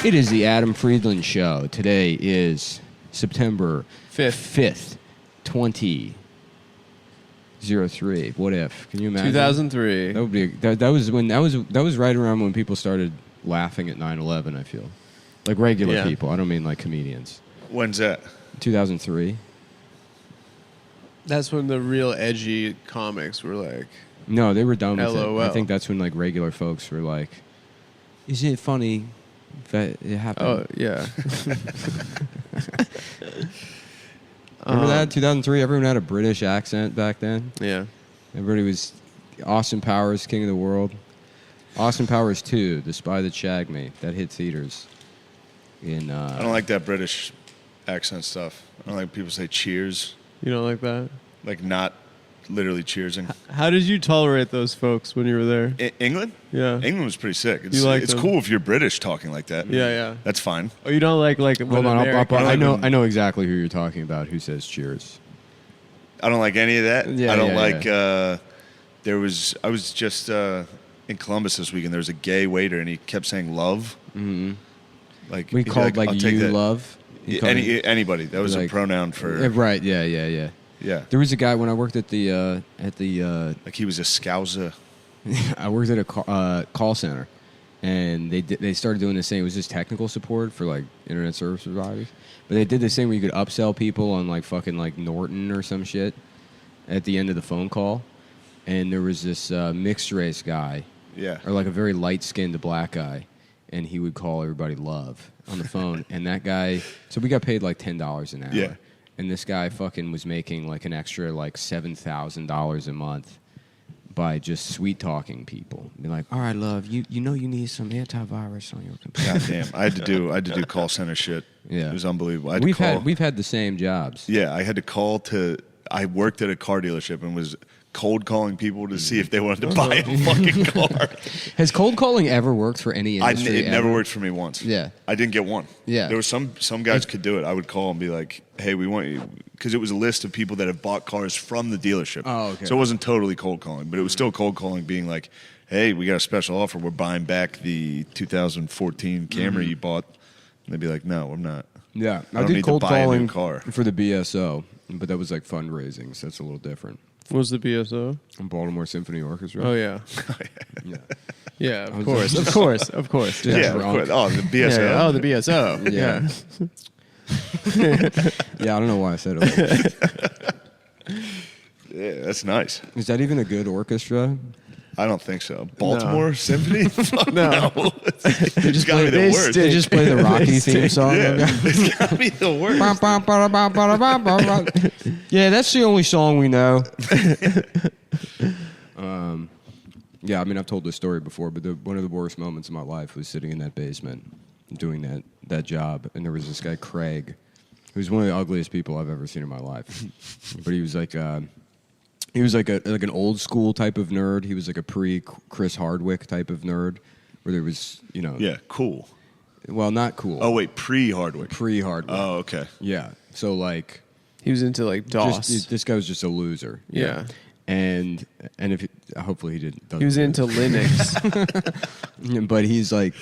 It is the Adam Friedland Show. Today is September 5th, 2003. What if? Can you imagine? 2003. That would be that was right around when people started laughing at 9/11, I feel. Like regular people. I don't mean like comedians. When's that? 2003. That's when the real edgy comics were like... No, they were done with LOL. it. I think that's when like regular folks were like, "Isn't it funny that it happened?" Oh, yeah. Remember that? 2003, everyone had a British accent back then. Yeah. Everybody was Austin Powers, King of the World. Austin Powers 2, The Spy That Shagged Me. That hit theaters. I don't like that British accent stuff. I don't like people say cheers. You don't like that? Like not literally cheersing. How did you tolerate those folks when you were there? England? Yeah. England was pretty sick. It's, You like it's them? cool if you're British talking like that. Yeah, yeah. That's fine. Oh, you don't like Hold on, American... I know exactly who you're talking about. Who says cheers? I don't like any of that. Yeah, I don't yeah, like. yeah. I was just in Columbus this week, and there was a gay waiter, and he kept saying "love." Mm-hmm. Like We he'd be called like "I'll take you that." love. Anybody. That was like- a pronoun for. Right? Yeah. Yeah. There was a guy when I worked at the Like he was a scouser. I worked at a call center, and they started doing this thing. It was just technical support for like internet service providers. But they did this thing where you could upsell people on like fucking like Norton or some shit at the end of the phone call. And there was this mixed race guy, or like a very light skinned black guy, and he would call everybody love on the phone. And that guy, so we got paid like $10 an hour. Yeah. And this guy fucking was making like an extra like $7,000 a month by just sweet talking people. Be like, all right, love, you know you need some antivirus on your computer. God damn! I had to do call center shit. Yeah. It was unbelievable. I had to call. We've had the same jobs. Yeah, I had to call to. I worked at a car dealership and was cold calling people to see if they wanted to buy a fucking car. Has cold calling ever worked for any industry? It never worked for me once. Yeah. I didn't get one. Yeah. There were some guys could do it. I would call and be like, "Hey, we want you," because it was a list of people that have bought cars from the dealership. Oh, okay. So it wasn't totally cold calling, but it was still cold calling, being like, "Hey, we got a special offer. We're buying back the 2014 Camry you bought." And they'd be like, "No, I'm not." Yeah, I don't did need cold to buy a calling new car. for the BSO, but that was like fundraising, so that's a little different. What was the BSO? Baltimore Symphony Orchestra. Oh, yeah. Yeah. Yeah, I of was course. Of course. Yeah, Yeah, of drunk. course. Oh, the BSO. Yeah. Oh, the BSO. Yeah. Yeah, I don't know why I said it like that. Yeah, that's nice. Is that even a good orchestra? I don't think so. Baltimore Symphony? Fuck No. They just gotta be the worst. They just play the Rocky theme song. Yeah, it's gotta be the worst. Yeah, that's the only song we know. Yeah, I mean, I've told this story before, but one of the worst moments of my life was sitting in that basement doing that job, and there was this guy, Craig, who's one of the ugliest people I've ever seen in my life. But he was like an old school type of nerd. He was like a pre-Chris Hardwick type of nerd, where there was, Yeah, cool. well, not cool. Oh, wait, pre-Hardwick. Pre-Hardwick. Oh, okay. Yeah. So like, He was into, like, DOS. this guy was just a loser. Yeah. And if hopefully he didn't. He was into Linux. But he's like,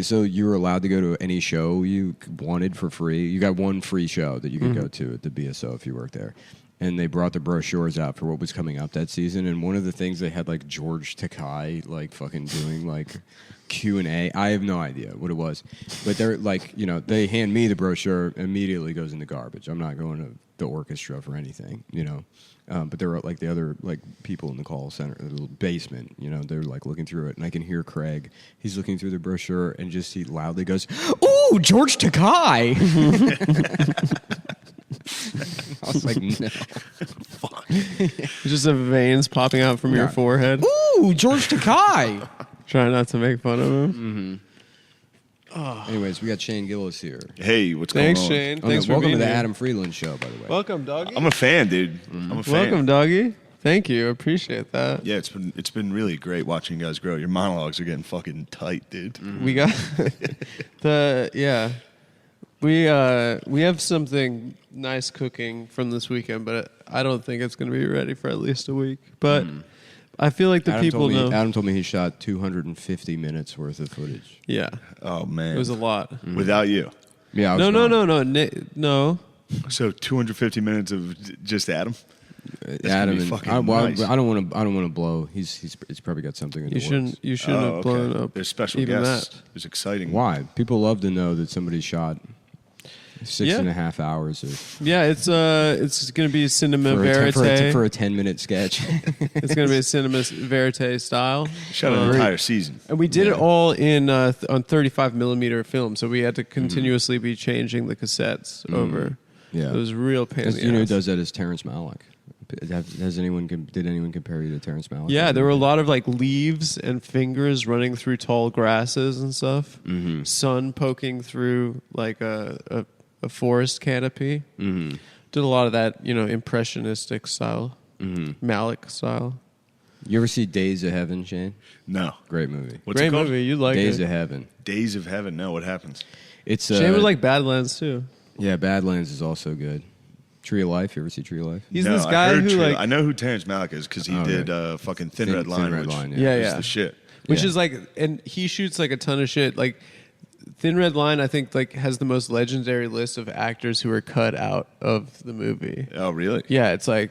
so you were allowed to go to any show you wanted for free. You got one free show that you could go to at the BSO if you worked there. And they brought the brochures out for what was coming up that season. And one of the things they had like George Takei like fucking doing like Q&A. I have no idea what it was. But they're like, they hand me the brochure, immediately goes in the garbage. I'm not going to the orchestra for anything, But there were like the other like people in the call center, the little basement, they're like looking through it, and I can hear Craig. He's looking through the brochure and just he loudly goes, "Ooh, George Takei." I was like, no. Fuck. Just the veins popping out from your forehead. Ooh, George Takei. Trying not to make fun of him. Anyways, we got Shane Gillis here. Hey, what's Thanks, going on? Shane. Oh, Thanks no, for welcome being to the here. Adam Friedland Show, by the way. Welcome, doggy. I'm a fan, dude. I'm a fan. Welcome, doggy. Thank you. Appreciate that. Yeah, it's been really great watching you guys grow. Your monologues are getting fucking tight, dude. We got we have something nice cooking from this weekend, but I don't think it's going to be ready for at least a week. But I feel like the people know. Adam told me he shot 250 minutes worth of footage. Yeah, Oh man, it was a lot. without you. Yeah, I was No, gone. no. So 250 minutes of just Adam. Adam be and fucking well, nice. I don't want to blow. He's probably got something in the works. You shouldn't have blown up. There's special even guests. that. There's exciting. Why? People love to know that somebody shot six Yeah. and a half hours of Yeah, it's gonna be cinema verite. for a 10-minute sketch. It's gonna be a cinema verite style. Shot an entire season. And we did it all in on 35 millimeter film, so we had to continuously be changing the cassettes over. Yeah. It was real pain. In the You know who ass. does that is Terrence Malick. Did anyone compare you to Terrence Malick? Yeah, there were a lot of like leaves and fingers running through tall grasses and stuff. Mm-hmm. Sun poking through like a forest canopy. Mm-hmm. Did a lot of that, impressionistic style, Malick style. You ever see Days of Heaven, Shane? No. Great movie. What's Great it called? movie, you like Days it. of Heaven. Days of Heaven. No, what happens? It's Shane would like Badlands too. Yeah, Badlands is also good. Tree of Life. You ever see Tree of Life? He's No, this I guy heard who True- like I know who Terrence Malick is because he did fucking Thin Red Line. Red which Line, Yeah, is yeah. the shit. Which Yeah. is like, and he shoots like a ton of shit. Like Thin Red Line, I think like has the most legendary list of actors who are cut out of the movie. Oh, really? Yeah, it's like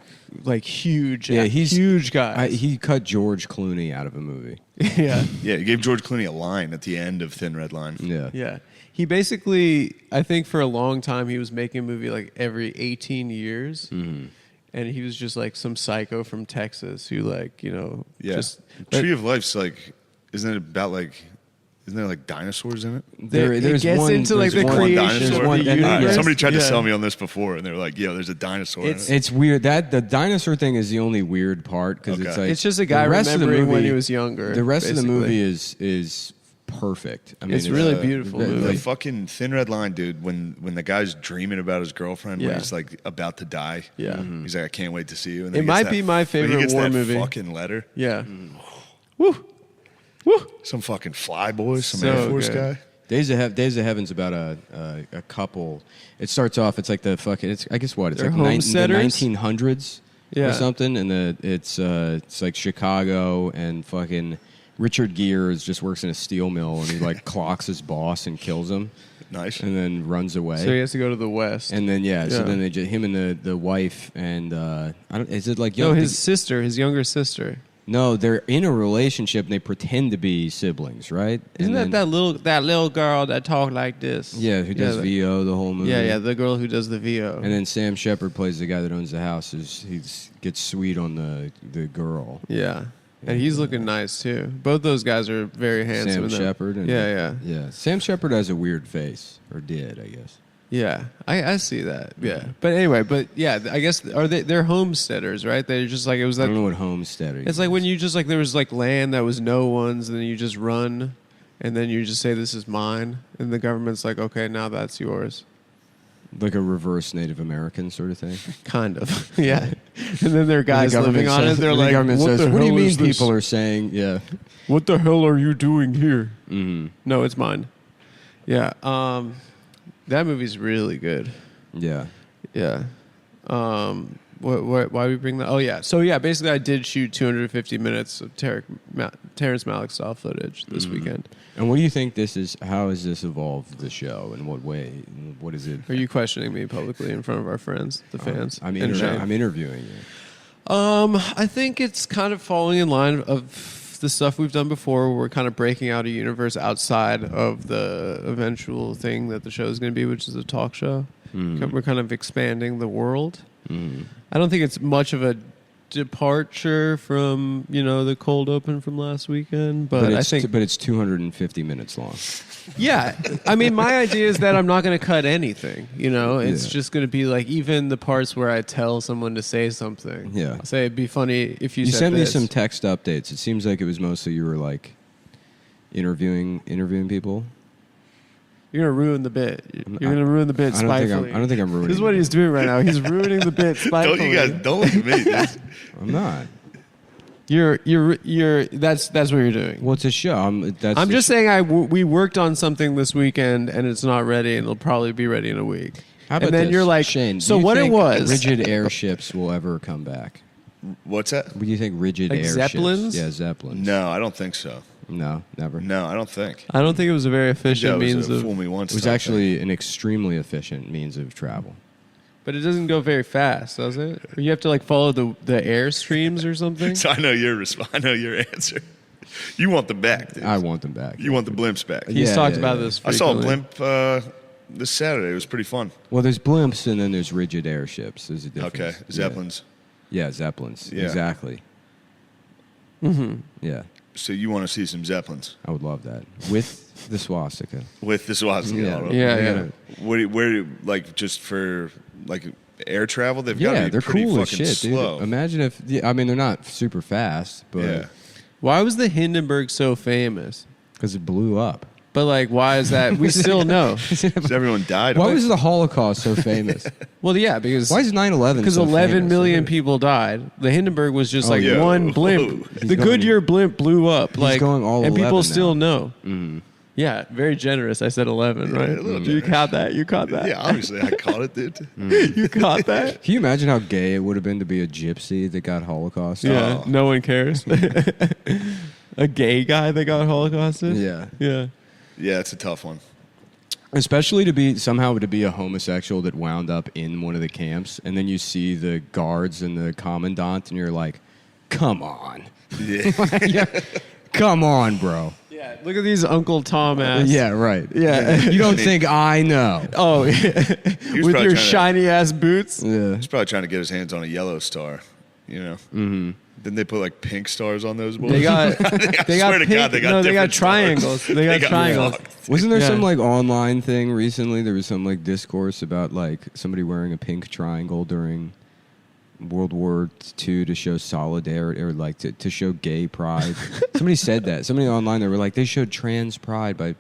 huge. Yeah, he's huge guy. He cut George Clooney out of a movie. Yeah, Yeah, he gave George Clooney a line at the end of Thin Red Line. Yeah. yeah. He basically, I think for a long time, he was making a movie like every 18 years. Mm-hmm. And he was just like some psycho from Texas who like, Yeah. just Tree of Life's like, isn't there like dinosaurs in it? it gets into like the there's one creation dinosaur. of the one- and- universe. yeah. Somebody tried to Yeah. sell me on this before, and they were like, "Yo, there's a dinosaur." in it. It's weird that the dinosaur thing is the only weird part because it's Okay. like It's just a guy the rest of the remembering when movie- he was younger. The rest of the basically. movie is perfect. I mean, It's really beautiful the- movie. The fucking Thin Red Line, dude. When the guy's dreaming about his girlfriend, when Yeah. he's like about to die, Yeah. Mhm. he's like, "I can't wait to see you." And It then he gets might be my when favorite he gets war that movie. Fucking letter, Yeah. Woo. Woo. some fucking flyboy, some So Air Force good. guy. Days of Heaven's about a couple. It starts off. It's like the fucking. I guess what it's They're like the homesteaders? 1900s Yeah. or something, and it's like Chicago and fucking Richard Gere just works in a steel mill and he like clocks his boss and kills him Nice. and then runs away. So he has to go to the West. And then so Yeah. then they just, him and the wife and I don't. Is it like no, young? his younger sister. No, they're in a relationship and they pretend to be siblings, right? Isn't And that then- that little girl that talk like this? Yeah, who does VO the whole movie? Yeah, the girl who does the VO. And then Sam Shepard plays the guy that owns the house. He gets sweet on the girl. yeah, and he's looking nice too. Both those guys are very handsome. Sam in them. Shepard. And Yeah. Sam Shepard has a weird face, or did, I guess. Yeah, I see that. Yeah, but anyway, I guess they're homesteaders, right? They're just like it was I that. don't know what homesteading. It's like when you just like there was like land that was no one's, and then you just run, and then you just say this is mine, and the government's like, okay, now that's yours. like a reverse Native American sort of thing. Kind of, yeah. And then there are guys And the living on it. says- They're the like, government what says, the "What do you hell mean?" is this? People are saying, "Yeah." What the hell are you doing here? Mm-hmm. No, it's mine. Yeah. That movie's really good. Yeah. Yeah. Why we bring that? Oh yeah. So yeah, basically, I did shoot 250 minutes of Terrence Malick style footage this weekend. And what do you think this is? How has this evolved the show? In what way? What is it? Are you questioning me publicly in front of our friends, the fans? I'm and Shane? interviewing you. I think it's kind of falling in line of the stuff we've done before. Where we're kind of breaking out a universe outside of the eventual thing that the show is going to be, which is a talk show. We're kind of expanding the world. I don't think it's much of a departure from the cold open from last weekend, but I think it's 250 minutes long. yeah. I mean, my idea is that I'm not going to cut anything. It's Yeah. just going to be like even the parts where I tell someone to say something. Yeah. I'll say it'd be funny if you You said sent me this. some text updates. It seems like it was mostly you were like interviewing people. You're gonna ruin the bit. You're gonna ruin the bit I don't spitefully. think I'm ruining. This is what he's doing right now. He's ruining the bit spitefully. Don't look at me. Dude. I'm not. You're. That's what you're doing. Well, it's a show. I'm just saying. We worked on something this weekend and it's not ready, and it'll probably be ready in a week. How about and then this? you're like, Shane, so do you what it think was? rigid airships will ever come back? What's that? What do you think? Rigid Like airships? Zeppelins? Yeah, Zeppelins. No, I don't think so. No, never. No, I don't think. I don't think it was a very That efficient was means a of. fool me once. It was type actually an extremely efficient means of travel. But it doesn't go very fast, does it? Or you have to like follow the air streams or something. thing. So I know your I know your answer. You want them back, dude. I want them back. You want the blimps back. He's Yeah, talked yeah, about yeah. this. I saw a frequently. blimp this Saturday. It was pretty fun. Well, there's blimps and then there's rigid airships. There's a difference. Okay, Zeppelins. Yeah, Zeppelins. Yeah. Exactly. Mm-hmm. Yeah, So you want to see some Zeppelins I would love that with the swastika. with the swastika? Yeah. all over. Yeah, They yeah. gotta- Where like just for like air travel? They've got to Yeah, be they're pretty cool as fucking shit, slow. dude. Imagine if. Yeah, I mean, they're not super fast, but Yeah. Why was the Hindenburg so famous? because it blew up. But like, why is that? We still know. Because everyone died. Why of it. was the Holocaust so famous? Well, yeah, because Why is 9/11? because so 11 famous? million people died. The Hindenburg was just Oh, like yeah. one Whoa. blimp. He's The going- Goodyear blimp blew up. Like, going all and people 11 still now. know. Yeah, very generous. I said 11, Yeah, right? a little You generous. caught that? You caught that? Yeah, obviously I caught it, dude. You caught that? Can you imagine how gay it would have been to be a gypsy that got Holocaust? Yeah, Oh. no one cares. A gay guy that got Holocausted? Yeah. Yeah. Yeah, it's a tough one. Especially to be a homosexual that wound up in one of the camps, and then you see the guards and the commandant, and you're like, "Come on, Yeah. yeah, come on, bro." Yeah, look at these Uncle Tom ass. Yeah, right. Yeah. You don't think I know? Oh, yeah. was With probably your trying to- shiny ass boots. Yeah. He's probably trying to get his hands on a yellow star, you know? Mm-hmm. Didn't they put like pink stars on those boys? They got I they got swear to pink, God, they got no, they got different stars. triangles. They got triangles. fucked. Wasn't there Yeah. some like online thing recently? There was some like discourse about like somebody wearing a pink triangle during World War II to show solidarity or like to show gay pride. Somebody said that. Somebody online, they were like, they showed trans pride by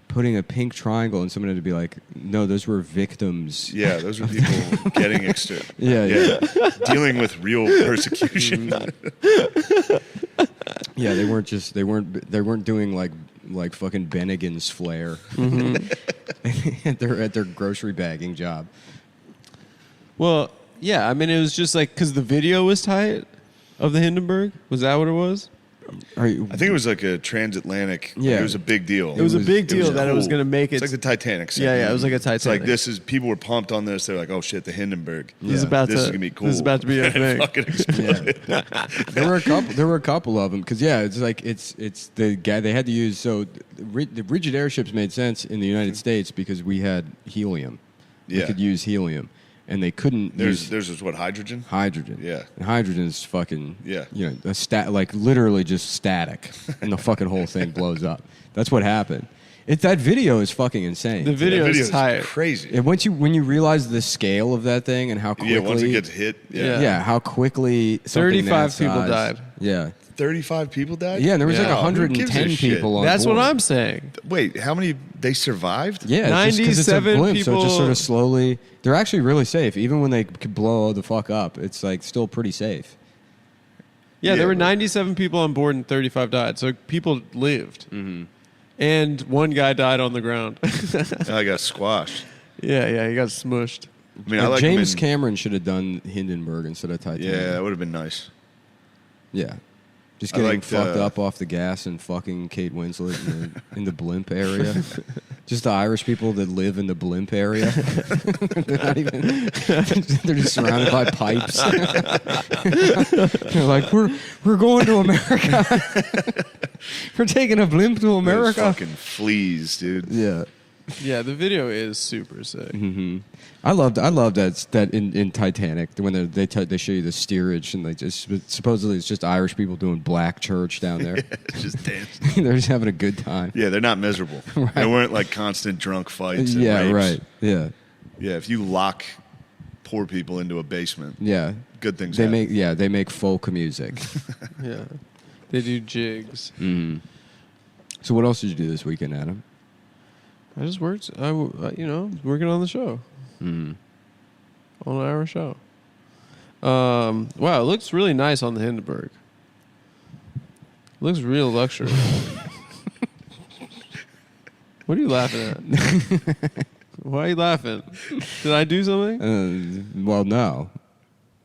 putting a pink triangle, and someone had to be like, no, those were victims. Yeah, those are people getting extra. Yeah. Dealing with real persecution. Yeah, they weren't doing like fucking Bennigan's flair at their grocery bagging job. Well, yeah. I mean, it was just like because the video was tight of the Hindenburg. Was that what it was? Are you, I think it was like a transatlantic. Yeah. It was a big deal. It was a big deal that it was cool. going to make it. It's like the Titanic. Yeah, yeah, it was like a It's like Titanic. people were pumped on this. They're like, oh shit, the Hindenburg. This is Yeah. about This to is gonna be cool. This is about to be a And it thing. fucking exploded. There were a couple of them because it's like it's the guy they had to use. So the rigid airships made sense in the United States because we had helium. We Yeah. could use helium, and they couldn't use There's what, hydrogen? hydrogen. Yeah. and hydrogen is fucking Yeah. You know, like literally just static, and the fucking whole thing blows up. That's what happened. That video is fucking insane. The video That is video tight. crazy. And when you realize the scale of that thing and how quickly, Yeah, once it gets hit. Yeah. yeah, how quickly 35 people died. Yeah, 35 people died? yeah, and there was Yeah. like Who 110 gives a shit? people on That's board. what I'm saying. Wait, how many? They survived? Yeah, it's just 'cause it's a 97 blimp, so it just people- sort of slowly. They're actually really safe, even when they could blow the fuck up. It's like still pretty safe. Yeah, Yeah, there were but- 97 people on board and 35 died. So people lived. And one guy died on the ground. I got squashed. yeah, he got smushed. I mean, I like James him in- Cameron should have done Hindenburg instead of Titanic. Yeah, that would have been nice. Yeah. Just I getting liked, fucked up off the gas and fucking Kate Winslet in the blimp area. Just the Irish people that live in the blimp area. They're not even. They're just surrounded by pipes. They're like, we're going to America. We're taking a blimp to Those America. fucking fleas, dude. Yeah. Yeah, the video is super sick. I loved that in Titanic when they show you the steerage and they just supposedly it's just Irish people doing black church down there. Just dancing. They're just having a good time. Yeah, they're not miserable. Right. They weren't like constant drunk fights. And Yeah, rapes. right. Yeah, Yeah, if you lock poor people into a basement, yeah. good things They happen. make folk music. Yeah. They do jigs. So what else did you do this weekend, Adam? I just worked, working on the show. On our show. Wow, it looks really nice on the Hindenburg. Looks real luxury. What are you laughing at? Why are you laughing? Did I do something? Well, no.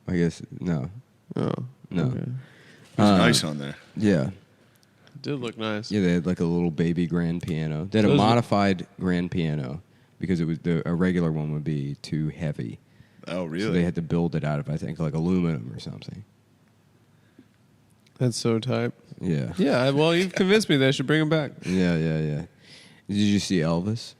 I guess no. Oh. No. Okay. It was nice on there. Yeah. It did look nice. Yeah, they had like a little baby grand piano. They had a Those- modified grand piano because it was a regular one would be too heavy. Oh, really? So they had to build it out of, I think, like aluminum or something. That's so tight. Yeah. Yeah, well, you've convinced me they should bring him back. Yeah. Did you see Elvis?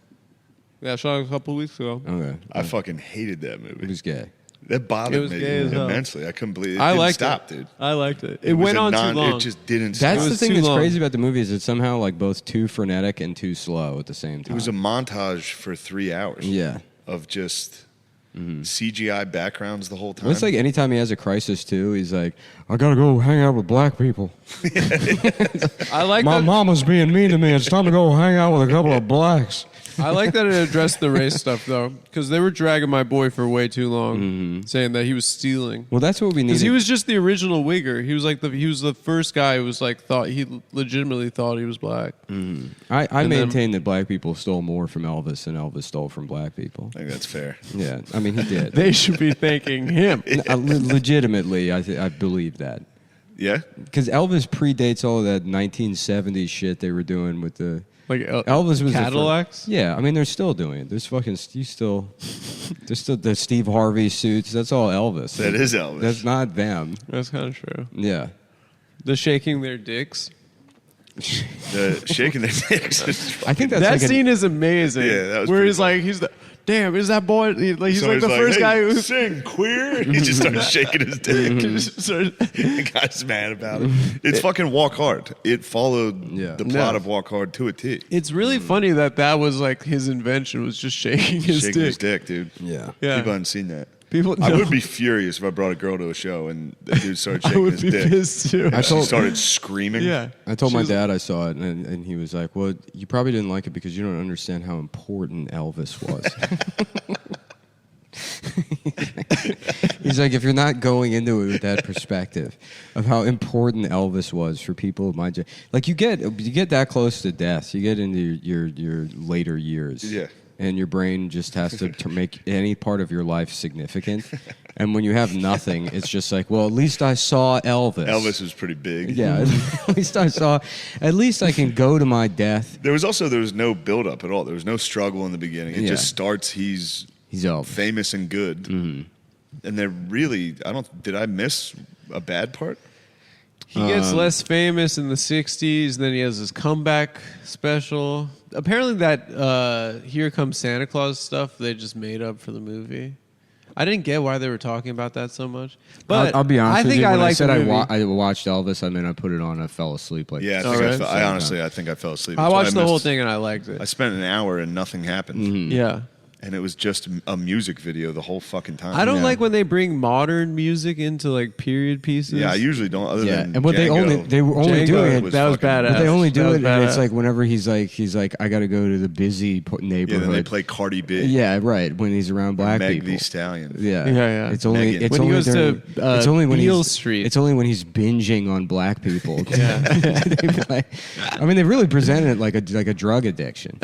Yeah, I saw it a couple weeks ago. Okay. I fucking hated that It movie. was gay. That bothered It was me gay as hell. immensely. I couldn't believe it. I Didn't liked stop, it. dude. I liked it. It was went a on too long. It just didn't stop. That's It the was thing too that's long. crazy about the movie is it's somehow like both too frenetic and too slow at the same time. It was a montage for 3 hours. Yeah. Of just CGI backgrounds the whole time. Well, it's like anytime he has a crisis too, he's like, I gotta go hang out with black people. I like My that. mama's being mean to me. It's time to go hang out with a couple of blacks. I like that it addressed the race stuff though, because they were dragging my boy for way too long, saying that he was stealing. Well, that's what we need. Because he was just the original wigger. He was like he was the first guy who was like he legitimately thought he was black. I And maintain that black people stole more from Elvis than Elvis stole from black people. I think that's fair. Yeah, I mean he did. They should be thanking him. Legitimately, I believe that. Yeah? Because Elvis predates all of that 1970s shit they were doing with the Like Elvis was Cadillacs. Yeah, I mean they're still doing it. There's fucking there's still the Steve Harvey suits. That's all Elvis. That is Elvis. That's not them. That's kind of true. Yeah. The shaking their dicks. The shaking their dicks. I think that's That like scene is amazing. Yeah, that was where pretty he's like, damn, is that boy? He's like the first hey, guy who sing queer. He just starts shaking his dick. just started- The guy's mad about it. It's fucking Walk Hard. It followed the plot of Walk Hard to a T. It's really funny that was like his invention was just shaking his Shaking dick. his dick, dude. Yeah. Yeah. People haven't seen that. People, I no. would be furious if I brought a girl to a show and the dude started I shaking would his be dick. pissed too. I She told- started screaming. Yeah. I told She my was- dad I saw it, and he was like, "Well, you probably didn't like it because you don't understand how important Elvis was." He's like, if you're not going into it with that perspective of how important Elvis was for people of my generation, like you get that close to death, you get into your later years, Yeah. and your brain just has to make any part of your life significant. And when you have nothing, it's just like, well, at least I saw Elvis. Elvis was pretty big. Yeah, at least I saw. At least I can go to my death. There was no build up at all. There was no struggle in the beginning. It Yeah. just starts. He's Elvis. famous and good. Mm-hmm. And they're really. Did I miss a bad part? He gets less famous in the 60s, then he has his comeback special. Apparently that Here Comes Santa Claus stuff they just made up for the movie. I didn't get why they were talking about that so much. But I'll be honest I with think you. When I liked said the I, movie. I watched Elvis, I mean I put it on. I fell asleep. Like Yeah, Alright. I honestly think I fell asleep. I That's why watched the whole missed- thing and I liked it. I spent an hour and nothing happened. Yeah. And it was just a music video the whole fucking time. I don't Yeah. like when they bring modern music into like period pieces. Yeah, I usually don't. Other yeah, than and what they were only Django doing it. was that was fucking- badass. But they only That do was it, and it's badass. like whenever he's like, I got to go to the busy Yeah, neighborhood. then they play Cardi B. Yeah, right. When he's around black Meg people. Thee Stallion. Yeah, Yeah. It's only Megan. it's When he only goes to, during- it's only when Beale he's Street. It's only when he's binging on black people. Yeah. They play- I mean, they really presented it like a drug addiction.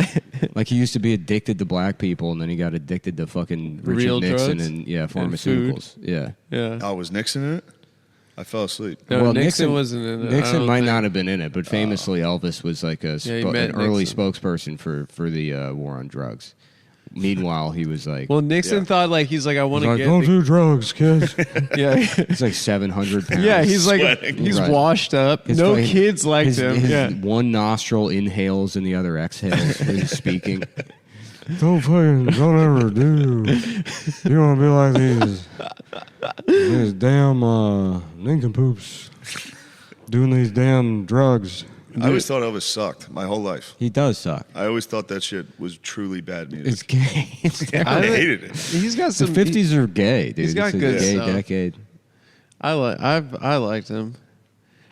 Like he used to be addicted to black people, and then he got addicted to fucking Richard Real Nixon drugs? and food. pharmaceuticals. Yeah. Yeah. Oh, was Nixon in it? I fell asleep. No, Nixon wasn't in it. I Nixon don't might think. not have been in it, but famously Elvis was like Yeah, he an met early Nixon. spokesperson for the war on drugs. Meanwhile, he was like, Well, Nixon Yeah. thought like he's like I want to get don't the- do drugs, kids. yeah. He's like 700 pounds. Yeah, he's like Sweating. he's Right. washed up. His No fucking- kids liked his, him. his Yeah. one nostril inhales and the other exhales when he's speaking. Don't ever do. You want to be like these damn nincompoops doing these damn drugs. I always thought Elvis sucked my whole life. He does suck. I always thought that shit was truly bad music. It's gay. It's I terrible. hated it. He's got The some 50s are gay, dude. he's got It's a good gay stuff. decade. I liked him,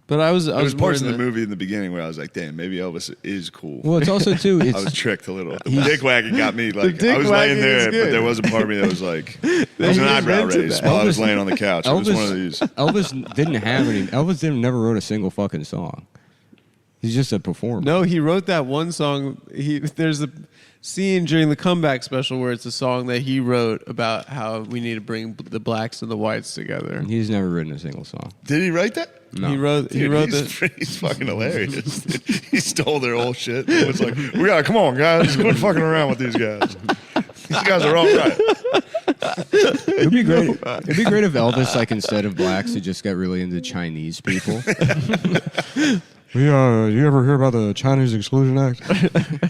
but I was There was more parts in in the movie in the beginning where I was like, damn, maybe Elvis is cool. Well, it's also too. I It's was tricked a little. The dick wagging got me. Like dick I was laying wagging is there, good. but there was a part of me that was like, there was an he eyebrow invented raised that. while I was Elvis- laying on the couch. It was one of these. Elvis didn't have any. Elvis never wrote a single fucking song. He's just a performer. No, he wrote that one song. There's a scene during the comeback special where it's a song that he wrote about how we need to bring the blacks and the whites together. He's never written a single song. Did he write that? No. He wrote He's fucking hilarious. He stole their whole shit. It was like, we gotta come on, guys, quit fucking around with these guys. These guys are all right. It'd be great. It'd be great if Elvis, like instead of blacks, he just got really into Chinese people. You ever hear about the Chinese Exclusion Act?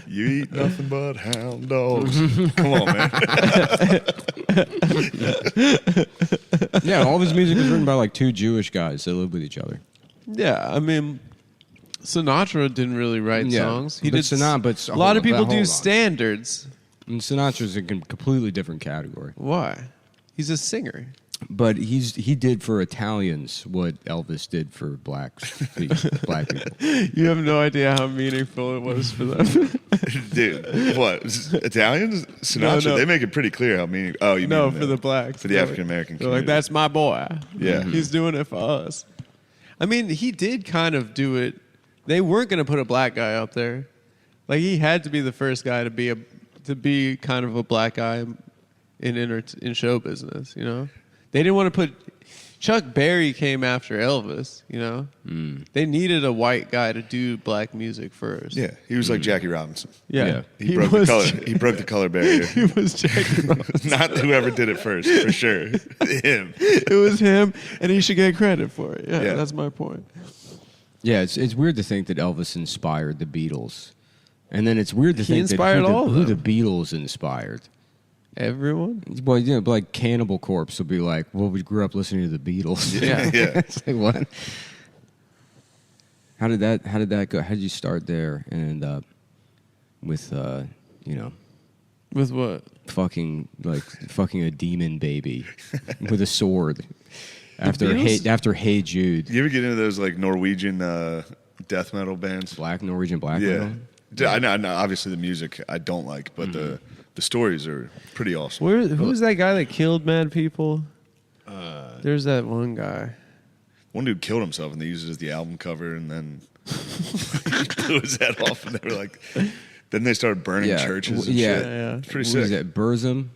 You eat nothing but hound dogs. Come on, man. Yeah, all of his music is written by like two Jewish guys that live with each other. Yeah, I mean, Sinatra didn't really write songs. He but did. but A lot of people hold do on. standards. And Sinatra's a completely different category. Why? He's a singer. But he did for Italians what Elvis did for black people. You have no idea how meaningful it was for them. Dude, what? Italians? Sinatra? No. They make it pretty clear how meaning. Oh, you No, mean for the blacks. For the African American They're community. like, that's my boy. Yeah. He's doing it for us. I mean, he did kind of do it. They weren't going to put a black guy up there. Like, he had to be the first guy to be kind of a black guy in show business, you know? They didn't want to put... Chuck Berry came after Elvis, you know? They needed a white guy to do black music first. Yeah, he was like Jackie Robinson. Yeah. He broke the color. He broke the color barrier. He was Jackie Robinson. Not whoever did it first, for sure. Him. It was him, and he should get credit for it. Yeah, Yeah. that's my point. Yeah, it's weird to think that Elvis inspired the Beatles. And then it's weird to think inspired that all of who the them. Beatles inspired. Everyone? Well, you know, like Cannibal Corpse will be like, well, we grew up listening to the Beatles. Yeah. Yeah. It's like, what? How did that go? How did you start there and end up with, With what? fucking a demon baby with a sword after Beatles? Hey Jude, You ever get into those like Norwegian death metal bands? Norwegian black Yeah. metal? I know. Obviously, the music I don't like, but the stories are pretty awesome. Who was that guy that killed mad people? There's that one guy. One dude killed himself, and they used it as the album cover, and then he blew his head off, and they were like, then they started burning churches. And yeah. shit. Yeah. It's pretty What is sick. that? Burzum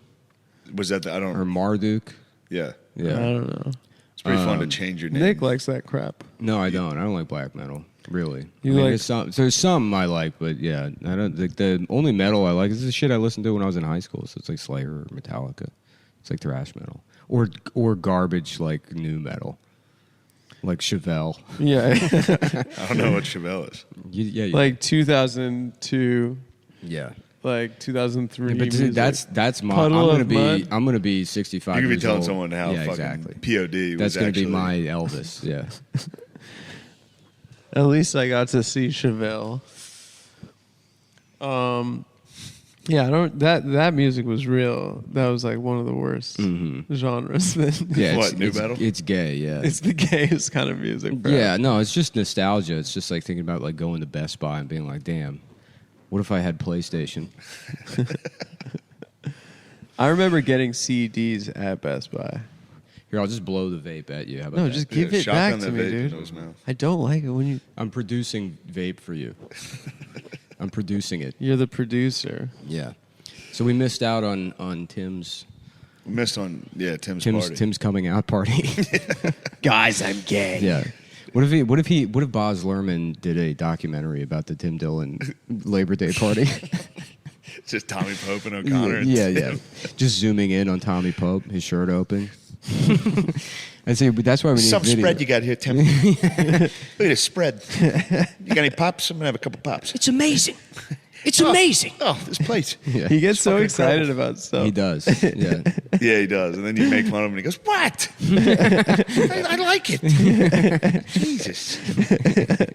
Was that I or don't. Marduk? Yeah, I Yeah. don't know. it's pretty fun to change your name. Nick likes that crap. No, I don't. I don't like black metal. Really. You I mean, like- there's some I like, but yeah, I don't. The only metal I like is the shit I listened to when I was in high school. So it's like Slayer or Metallica. It's like thrash metal or garbage like new metal, like Chevelle. Yeah. I don't know what Chevelle is. Like 2002, yeah. like 2003. But music. that's my. Puddle I'm of gonna be. mud. I'm gonna be 65. You could be years telling old. someone how yeah, fucking exactly. POD was That's gonna actually be my Elvis. Yeah. At least I got to see Chevelle. Yeah, I don't. That music was real. That was like one of the worst genres. Yeah. What, new metal? It's gay. Yeah. It's the gayest kind of music. Bro. Yeah, no, it's just nostalgia. It's just like thinking about like going to Best Buy and being like, damn, what if I had PlayStation? I remember getting CDs at Best Buy. Here, I'll just blow the vape at you. How about No, that? just give it shotgun back the to me, vape dude. in his mouth. I don't like it when you. I'm producing vape for you. I'm producing it. You're the producer. Yeah. So we missed out on Tim's We missed on Tim's party. Tim's coming out party. Guys, I'm gay. Yeah. What if Boz Lerman did a documentary about the Tim Dillon Labor Day party? It's just Tommy Pope and O'Connor. and Yeah, Tim. yeah. Just zooming in on Tommy Pope, his shirt open. I'd say that's why we need Some video. spread you got here, Tim. Look at this spread. You got any pops? I'm gonna have a couple pops. It's amazing. It's amazing. Oh, this plate. Yeah. He gets so fucking excited incredible. about stuff. He does. Yeah. Yeah, he does. And then you make fun of him, and he goes, "What? I like it." Jesus.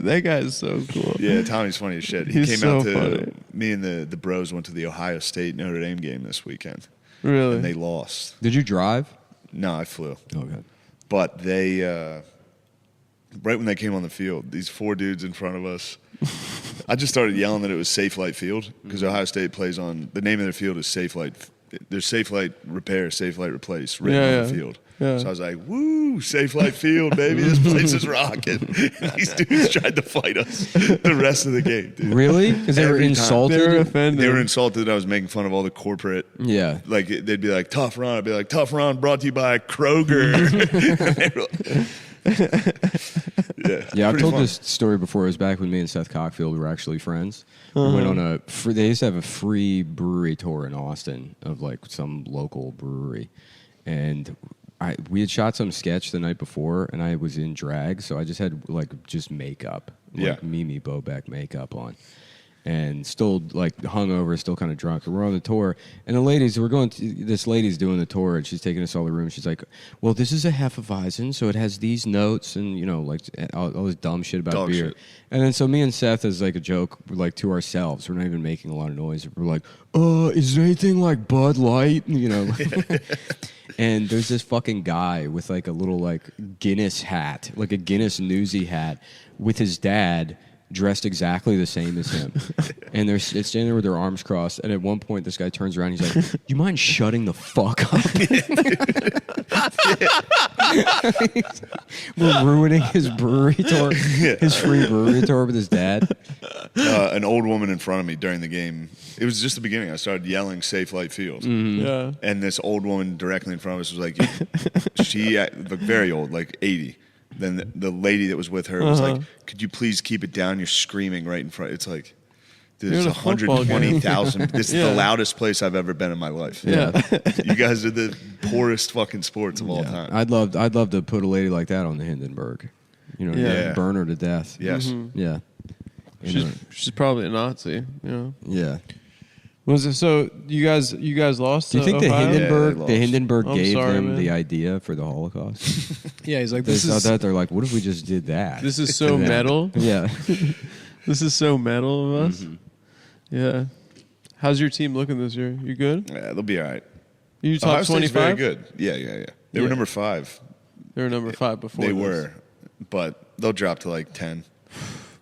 That guy is so cool. Yeah, Tommy's funny as shit. He He's came so out to funny. me and the bros went to the Ohio State Notre Dame game this weekend, Really? and they lost. Did you drive? No, I flew. Okay. But they, right when they came on the field, these four dudes in front of us, I just started yelling that it was Safe Light Field because Ohio State plays on, the name of their field is Safe Light there's Safe Light Repair, Safe Light Replace written on the field. Yeah. So I was like, woo, Safe Light Field, baby. This place is rocking. These dudes tried to fight us the rest of the game, dude. Really? Because they were Every time. insulted? They were offended. They were insulted that I was making fun of all the corporate. Yeah. Like, they'd be like, Tough Ron. I'd be like, Tough Ron brought to you by Kroger. Yeah, I've pretty told fun. this story before. It was back when me and Seth Cockfield were actually friends. We went on a they used to have a free brewery tour in Austin of like some local brewery, and we had shot some sketch the night before, and I was in drag, so I just had just makeup, like Mimi Bobek makeup on, and still like hungover, still kind of drunk. And we're on the tour, and this lady's doing the tour, and she's taking us all the room. She's like, "Well, this is a Hefeweizen, so it has these notes, and like all this dumb shit about beer." Shit. And then so me and Seth, as like a joke, like to ourselves, we're not even making a lot of noise. We're like, is there anything like Bud Light? And there's this fucking guy with like a little like Guinness hat, like a Guinness newsy hat, with his dad dressed exactly the same as him. And they're standing there with their arms crossed. And at one point, this guy turns around. He's like, "You mind shutting the fuck up?" We're ruining his brewery tour, his free brewery tour with his dad. An old woman in front of me during the game. It was just the beginning. I started yelling Safe Light Field. Yeah. And this old woman directly in front of us was like, she looked very old, like 80. Then the lady that was with her was like, "Could you please keep it down? You're screaming right in front." It's like, dude, there's You're in a football game. 120,000. This is the loudest place I've ever been in my life. Yeah. You guys are the poorest fucking sports of all time. I'd love to put a lady like that on the Hindenburg. Yeah. Burn her to death. Yes. Yeah. She's probably a Nazi. Yeah. Was it so? You guys lost. Do you think Ohio? Yeah, they the Hindenburg I'm gave sorry, them man. the idea for the Holocaust? Yeah, he's like, They this saw is that, they're like, what if we just did that? this is so Yeah. metal. Yeah. This is so metal of us. Mm-hmm. Yeah. How's your team looking this year? You good? Yeah, they'll be all right. You Ohio top State's very 25? good. Yeah. They Yeah. were number 5. They were number 5 before. They this. were, but they'll drop to like 10.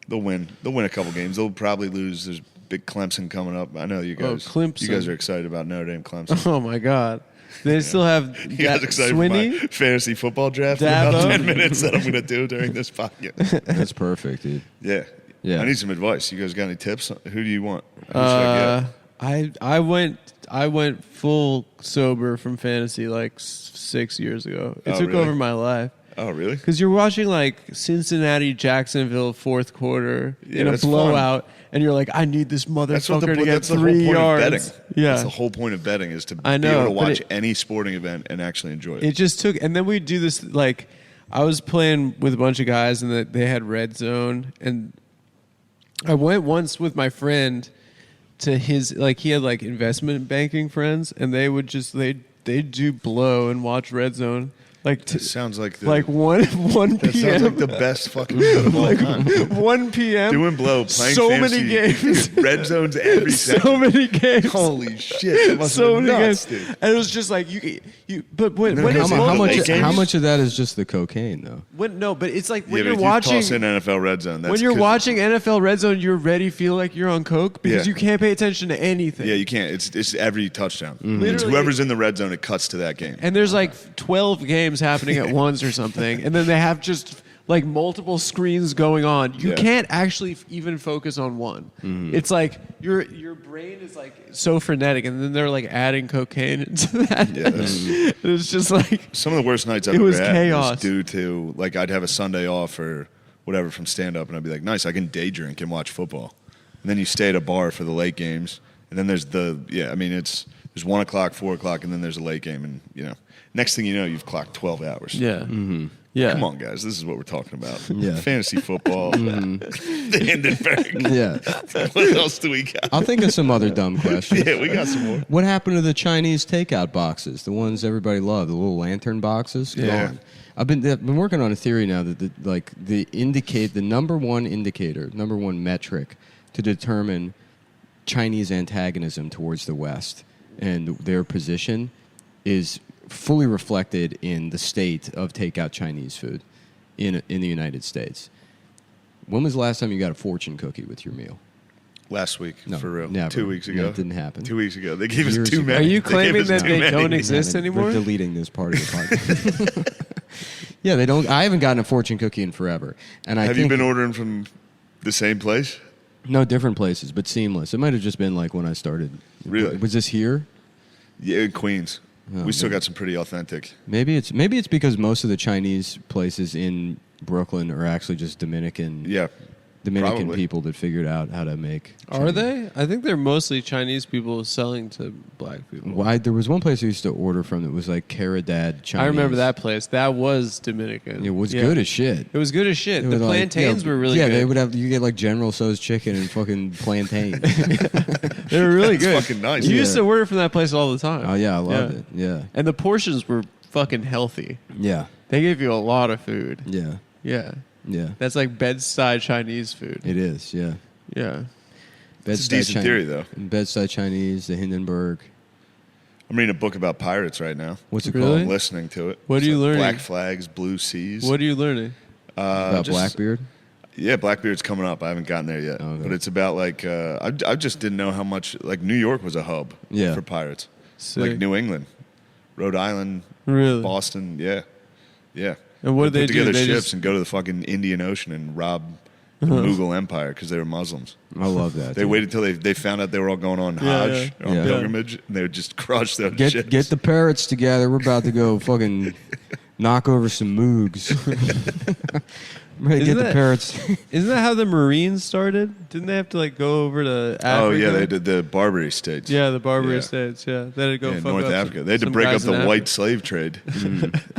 They'll win. They'll win a couple games. They'll probably lose. There's big Clemson coming up. I know you guys. Clemson. You guys are excited about Notre Dame, Clemson. Oh my God. They still have You guys excited Swinney? for my fantasy football draft in about Dabo? 10 minutes that I'm going to do during this podcast? That's perfect, dude. Yeah. Yeah. I need some advice. You guys got any tips? Who do you want? Who should I get? I went full sober from fantasy like 6 years ago. It Oh, took really? over my life. Oh, really? Because you're watching like Cincinnati, Jacksonville, fourth quarter Yeah, in a that's fun. blowout, and you're like, I need this motherfucker to get that's the whole 3 point yards. of betting. Yeah, That's the whole point of betting is to I be know, able to but watch it- any sporting event and actually enjoy it. it just took, and then we do this like, I was playing with a bunch of guys, and they had red zone, and I went once with my friend to his he had like investment banking friends, and they would just they do blow and watch red zone like It sounds like the, like 1 that p.m. sounds like the best fucking thing of all time. 1 p.m. Doing blow, playing so fantasy, many games. red zones every second. So many games. Holy shit! That must So have many been nuts, games. dude. And it was just like you. But when No, it's how much- How much of that is just the cocaine, though? but it's like when Yeah, you're but if watching. you toss in NFL red zone. That's When you're 'cause- watching NFL Red Zone, you're ready, feel like you're on coke because Yeah. you can't pay attention to anything. yeah, you can't. It's every touchdown. It's Literally- whoever's in the red zone, it cuts to that game. And there's like 12 games happening at once or something, and then they have just like multiple screens going on. You Yeah. can't actually even focus on one. It's like your brain is like so frenetic, and then they're like adding cocaine into that. Yeah, that's- It's just like Some of the worst nights I've It ever was had chaos. was due to like I'd have a Sunday off or whatever from stand up, and I'd be like, nice, I can day drink and watch football. And then you stay at a bar for the late games, and then there's there's 1 o'clock, 4 o'clock, and then there's a late game, and next thing you know, you've clocked 12 hours. yeah, yeah. Come on, guys, this is what we're talking about. Yeah. Fantasy football, the Hindenburg. Yeah. What else do we got? I'll think of some other dumb questions. Yeah, we got some more. What happened to the Chinese takeout boxes? The ones everybody loved, the little lantern boxes? Yeah. Gone. I've been working on a theory now that the number one indicator, number one metric to determine Chinese antagonism towards the West and their position is fully reflected in the state of takeout Chinese food in the United States. When was the last time you got a fortune cookie with your meal? Last week, No, for real. never. 2 weeks No, ago. it didn't happen. 2 weeks ago. They gave Years us too ago. many. Are you They gave claiming us that too they many. don't exist Haven't. anymore? We're deleting this part of the podcast. Yeah, they don't. I haven't gotten a fortune cookie in forever, and I Have you think been ordering from the same place? no different places, but seamless. It might have just been like when I started. Really? Was this here? Yeah, Queens. Oh, We still man. got some pretty authentic. Maybe it's because most of the Chinese places in Brooklyn are actually just Dominican Yeah. probably. people that figured out how to make. Are Chinese. they? I think they're mostly Chinese people selling to black people. Why? There was one place I used to order from that was like Caridad Chinese. I remember that place. That was Dominican. It was Yeah. good as shit. It was good as shit. It The was like, plantains yeah, were really yeah, good. they would have. You get like General Tso's chicken and fucking plantain. They were really That's good. fucking nice. You Yeah. used to order from that place all the time. Oh yeah, I loved it. Yeah, And the portions were fucking healthy. yeah, They gave you a lot of food. yeah, Yeah. yeah. That's like bedside Chinese food. It is. Yeah, Yeah. It's a decent theory, though. Bedside Chinese, the Hindenburg. I'm reading a book about pirates right now. What's it Really? I'm listening to it. What are It's you like learning? Black flags, blue seas. What are you learning? About just- Blackbeard? Yeah, Blackbeard's coming up. I haven't gotten there yet. Okay. But it's about like, I just didn't know how much, like New York was a hub Yeah. for pirates. Sick. Like New England, Rhode Island, Really? Boston. Yeah. Yeah. And what did they put together do? They ships just- and go to the fucking Indian Ocean and rob the Mughal Empire because they were Muslims. I love that. They dude. waited till they found out they were all going on Yeah, Hajj, yeah. on Yeah. pilgrimage, and they would just crush those ships. Get the parrots together. We're about to go fucking knock over some moogs. Ready to Isn't get the that- parrots. Isn't that how the Marines started? Didn't they have to like go over to Africa? Oh yeah, they did the Barbary states. Yeah, the Barbary Yeah. states. Yeah, they had to go Yeah, fuck North up Africa. some- They had to some break up guys in the Africa. white slave trade.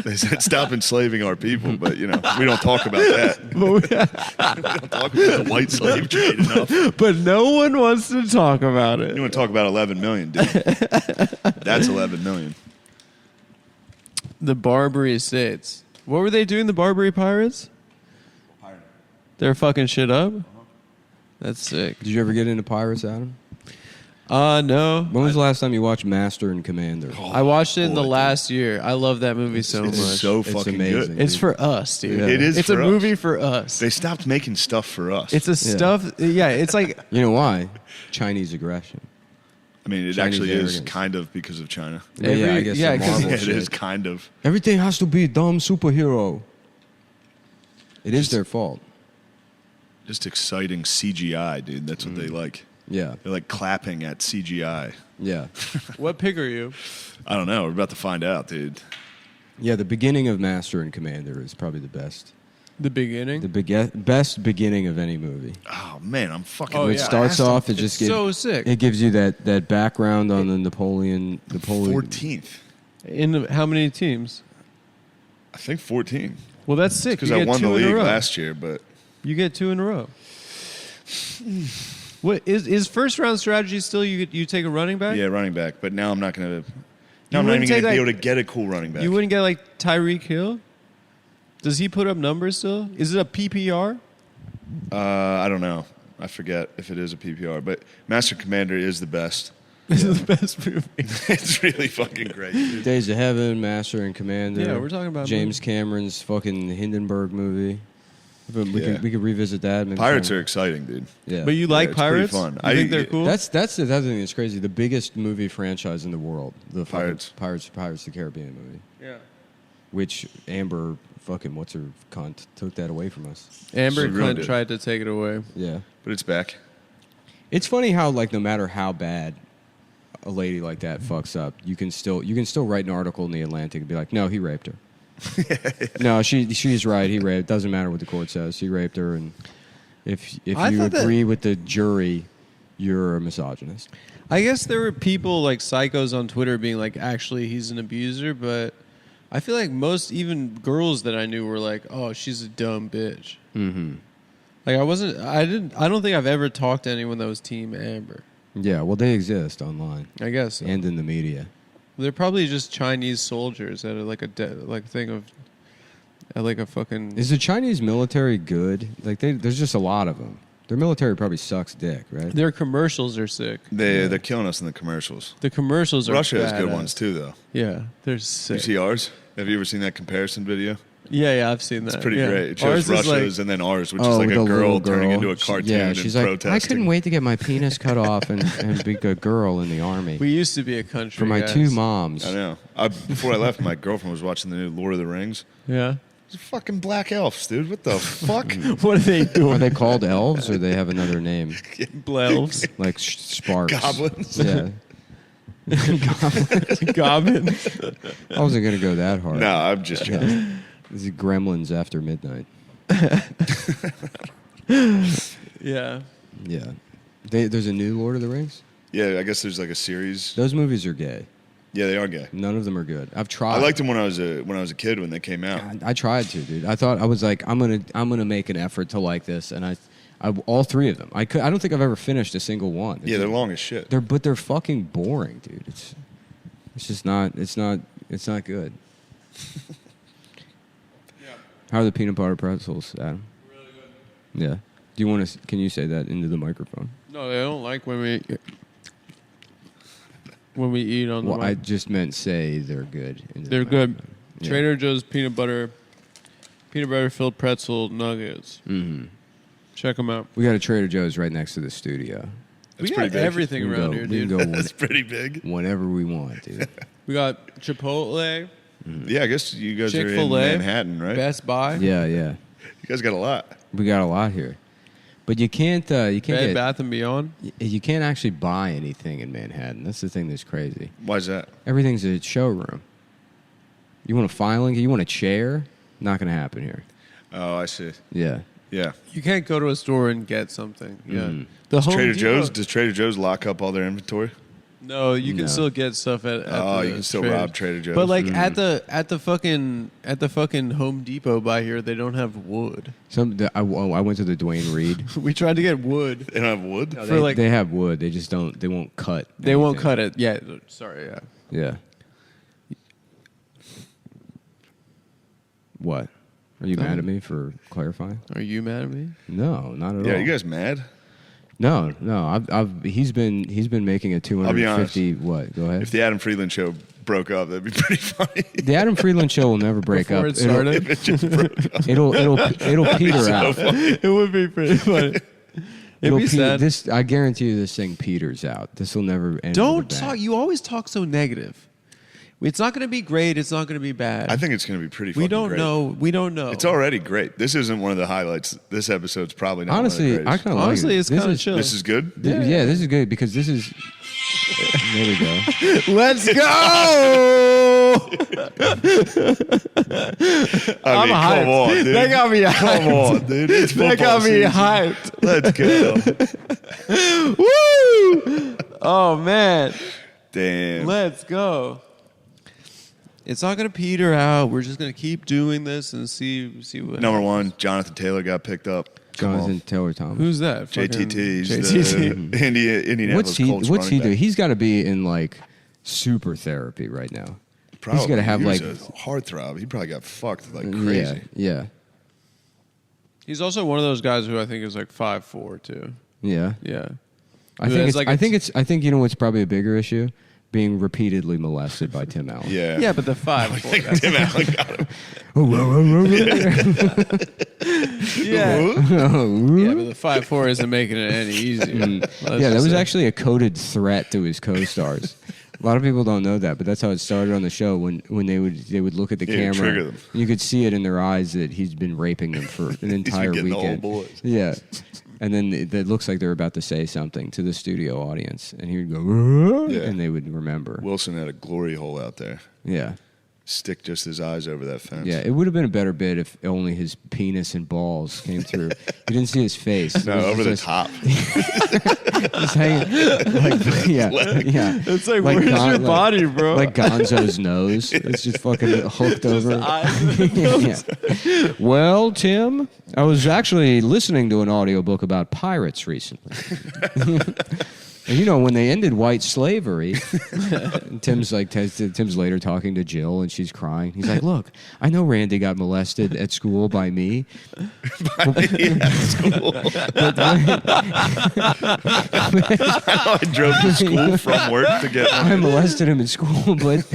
They said stop enslaving our people, but we don't talk about that. we don't talk about the white slave trade enough. But no one wants to talk about it. You want to talk about 11 million, dude? That's 11 million. The Barbary states. What were they doing? The Barbary pirates? They're fucking shit up. That's sick. Did you ever get into pirates, Adam? No. When was the last time you watched Master and Commander? I watched it in the boy, last year. I love that movie so much. It's so It's fucking amazing. good. It's for us, dude. Yeah. It is It's for a us. movie for us. They stopped making stuff for us. It's a stuff. Yeah, it's like You know why? Chinese aggression. I mean, it Chinese actually is arrogance. kind of because of China. Yeah, I guess yeah, the 'cause- Marvel Yeah, it shit. is kind of. Everything has to be dumb superhero. It is their fault. Just exciting CGI, dude. That's what they like. Yeah, They're like clapping at CGI. yeah, what pig are you? I don't know. We're about to find out, dude. yeah. The beginning of Master and Commander is probably the best. The beginning. Best beginning of any movie. Oh man, I'm fucking. Oh, When it yeah. starts off, it just gives so sick. it gives you that background on the Napoleon. 14th. In how many teams? I think 14. Well, that's sick. Because You I get won the two in a league row. last year, but You get 2 in a row. What is first round strategy still? You take a running back. yeah, running back. But now I'm not going to. You Now I'm not wouldn't even going to take, be like- able to get a cool running back. You wouldn't get like Tyreek Hill. Does he put up numbers still? Is it a PPR? I don't know. I forget if it is a PPR, but Master Commander is the best. This is the best movie. It's really fucking great. Dude. Days of Heaven, Master and Commander. Yeah, we're talking about James Cameron's fucking Hindenburg movie. But we Yeah. could revisit that. Maybe Pirates some- are exciting, dude. Yeah. But you like it's pretty pirates? fun. You think they're cool? That's the thing that's crazy. The biggest movie franchise in the world, the fucking Pirates. Pirates of the Caribbean movie, yeah. which Amber fucking what's her cunt took that away from us. Amber She ruined Clint it. tried to take it away. Yeah, But it's back. it's funny how like no matter how bad a lady like that fucks up, you can still write an article in the Atlantic and be like, no, he raped her. No, she's right. He raped. Doesn't matter what the court says. He raped her, and if I you thought that- agree with the jury, you're a misogynist. I guess there were people like psychos on Twitter being like, actually, he's an abuser, but I feel like most, even girls that I knew were like, oh, she's a dumb bitch. Mm-hmm. Like I don't think I've ever talked to anyone that was Team Amber. Yeah, well, they exist online I guess so. and in the media. They're probably just Chinese soldiers that are like thing of like a fucking. Is the Chinese military good? Like, there's just a lot of them. Their military probably sucks dick, right? Their commercials are sick. They're killing us in the commercials. The commercials are Russia has good badass. ones too, though. Yeah, they're You sick. see ours? Have you ever seen that comparison video? Yeah, I've seen that. It's pretty yeah. great. It shows Ours is Russia's and then ours, which is like with a the girl little turning into a cartoon Yeah, she's and like, protesting. I couldn't wait to get my penis cut off and be a girl in the army. We used to be a country. For my guys. 2 moms. I know. Before I left, my girlfriend was watching the new Lord of the Rings. Yeah. It's fucking black elves, dude. What the fuck? What are they doing? Are they called elves or they have another name? Elves? Like sparks. Goblins. Yeah. Goblin. I wasn't going to go that hard. No, I'm just joking. This is Gremlins after midnight. Yeah. Yeah. There's a new Lord of the Rings? Yeah, I guess there's like a series. Those movies are gay. Yeah, they are gay. None of them are good. I've tried. I liked them when I was a kid when they came out. I tried to, dude. I thought I was like, I'm gonna make an effort to like this, and I all 3 of them. I don't think I've ever finished a single one. Yeah, they're long as shit. They're fucking boring, dude. It's just not. It's not good. Yeah. How are the peanut butter pretzels, Adam? Really good. Yeah. Do you want to? Can you say that into the microphone? No, they don't like when we eat on the Well, I mic. just meant say they're good. into the They're good. microphone. Yeah. Trader Joe's peanut butter filled pretzel nuggets. Mm-hmm. Check them out. We got a Trader Joe's right next to the studio. That's we pretty got big. everything We can around go- here, we can dude. go That's pretty big. whenever we want, dude. We got Chipotle, Yeah, I guess you guys are in Chick-fil-A, Manhattan, right? Best Buy, Yeah. You guys got a lot. We got a lot here, but you can't. You can't Bed get. Bath and Beyond. You can't actually buy anything in Manhattan. That's the thing that's crazy. Why is that? Everything's a showroom. You want a filing? You want a chair? Not going to happen here. Oh, I see. Yeah. Yeah. You can't go to a store and get something. Yeah. Mhm. The Does Home Trader Depot- Joe's? Does Trader Joe's lock up all their inventory? No, you can No. still get stuff at Oh, the you can still Trader- rob Trader Joe's. But like at the fucking Home Depot by here, they don't have wood. I went to the Dwayne Reed. We tried to get wood. They don't have wood. For like- they have wood. They just don't. They won't cut. They won't anything. cut it. Yeah, sorry. Yeah. Yeah. What? Are you mad at me for clarifying? Are you mad at me? No, not at Yeah, all. you guys mad? No. He's been making a 250. What? Go ahead. If the Adam Friedland show broke up, that'd be pretty funny. The Adam Friedland show will never break Before up. it started? If it just broke up. It'll peter out. It would be pretty funny. It'd be sad. This I guarantee you, this thing peters out. This will never end. Don't with a bang. talk. You always talk so negative. It's not going to be great. It's not going to be bad. I think it's going to be pretty fucking we don't great. know. We don't know. It's already great. This isn't one of the highlights. This episode's probably not Honestly, one of the I greatest. kind of like Honestly, it. it's kind of is- chill. This is good? Yeah, this is good because this is. There we go. Let's go. I mean, hyped. come on, dude. That got me hyped. Come on, dude. It's That got football me season. hyped. Let's go. Woo! Oh man, Damn. let's go. It's not gonna peter out. We're just gonna keep doing this and see what. Number happens. one, Jonathan Taylor got picked up. Come Jonathan on. Taylor Thomas. Who's that? JTT. He's JTT. the Indianapolis Colts What's he running do? back. He's got to be in like super therapy right now. Probably. He's got to have He was like a heartthrob. He probably got fucked like crazy. Yeah. He's also one of those guys who I think is like 5'4" too. Yeah. Yeah. I Who think has, it's, like, I a think it's I think you know what's probably a bigger issue? Being repeatedly molested by Tim Allen. Yeah. Yeah, but the 5'4". Tim Allen got him. Yeah. Yeah, but the 5'4" isn't making it any easier. Let's Yeah, that just was say. actually a coded threat to his co-stars. A lot of people don't know that, but that's how it started on the show. When they would look at the Yeah, camera, trigger them. you could see it in their eyes that he's been raping them for an entire getting the weekend. old boys. Yeah, and then it looks like they're about to say something to the studio audience, and he would go, Yeah. and they would remember. Wilson had a glory hole out there. Yeah, Stick just his eyes over that fence. yeah. It would have been a better bit if only his penis and balls came through. You didn't see his face. No, It was over the just- top. Just hanging, like, yeah. It's like, Like where's Gon- your like- body, bro? Like Gonzo's nose. It's just fucking hooked over. Yeah. Well, Tim, I was actually listening to an audiobook about pirates recently. And you know, when they ended white slavery, and Tim's later talking to Jill, and she's crying. He's like, "Look, I know Randy got molested at school by me." I drove to school from work to get I molested him in school, but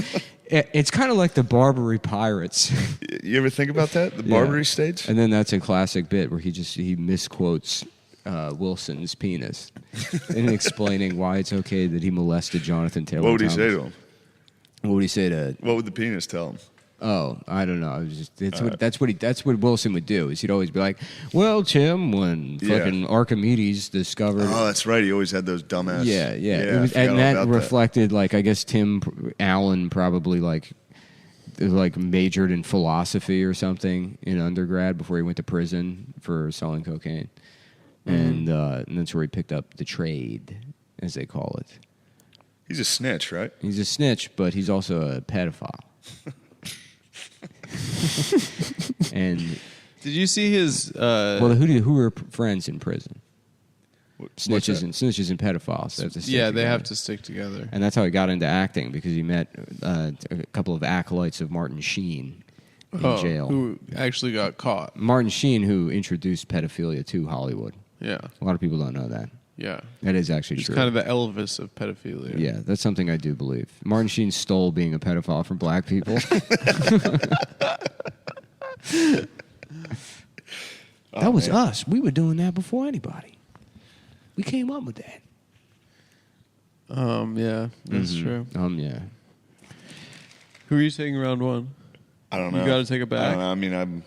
It's kind of like the Barbary Pirates. You ever think about that? The Barbary states? And then that's a classic bit where he misquotes Wilson's penis in explaining why it's okay that he molested Jonathan Taylor. What would he Thomas. say to him? What would he say to? What would the penis tell him? Oh, I don't know. I was just, that's what Wilson would do. Is he'd always be like, "Well, Tim, when fucking Archimedes discovered." Oh, that's right. He always had those dumbass. Yeah. I forgot And all that about reflected, like, I guess Tim Allen probably like majored in philosophy or something in undergrad before he went to prison for selling cocaine, and that's where he picked up the trade, as they call it. He's a snitch, right? He's a snitch, but he's also a pedophile. And Did you see his? well, who were friends in prison? What's Snitches that? and pedophiles. They have to stick Yeah, they together. have to stick together. And that's how he got into acting, because he met a couple of acolytes of Martin Sheen in jail. Who actually got caught? Martin Sheen, who introduced pedophilia to Hollywood. Yeah, A lot of people don't know that. yeah. That is actually He's true. kind of the Elvis of pedophilia. Yeah, that's something I do believe. Martin Sheen stole being a pedophile from black people. That was us. We were doing that before anybody. We came up with that. Yeah, that's true. Yeah. Who are you taking round one? I don't know. You got to take it I back. don't know. I mean,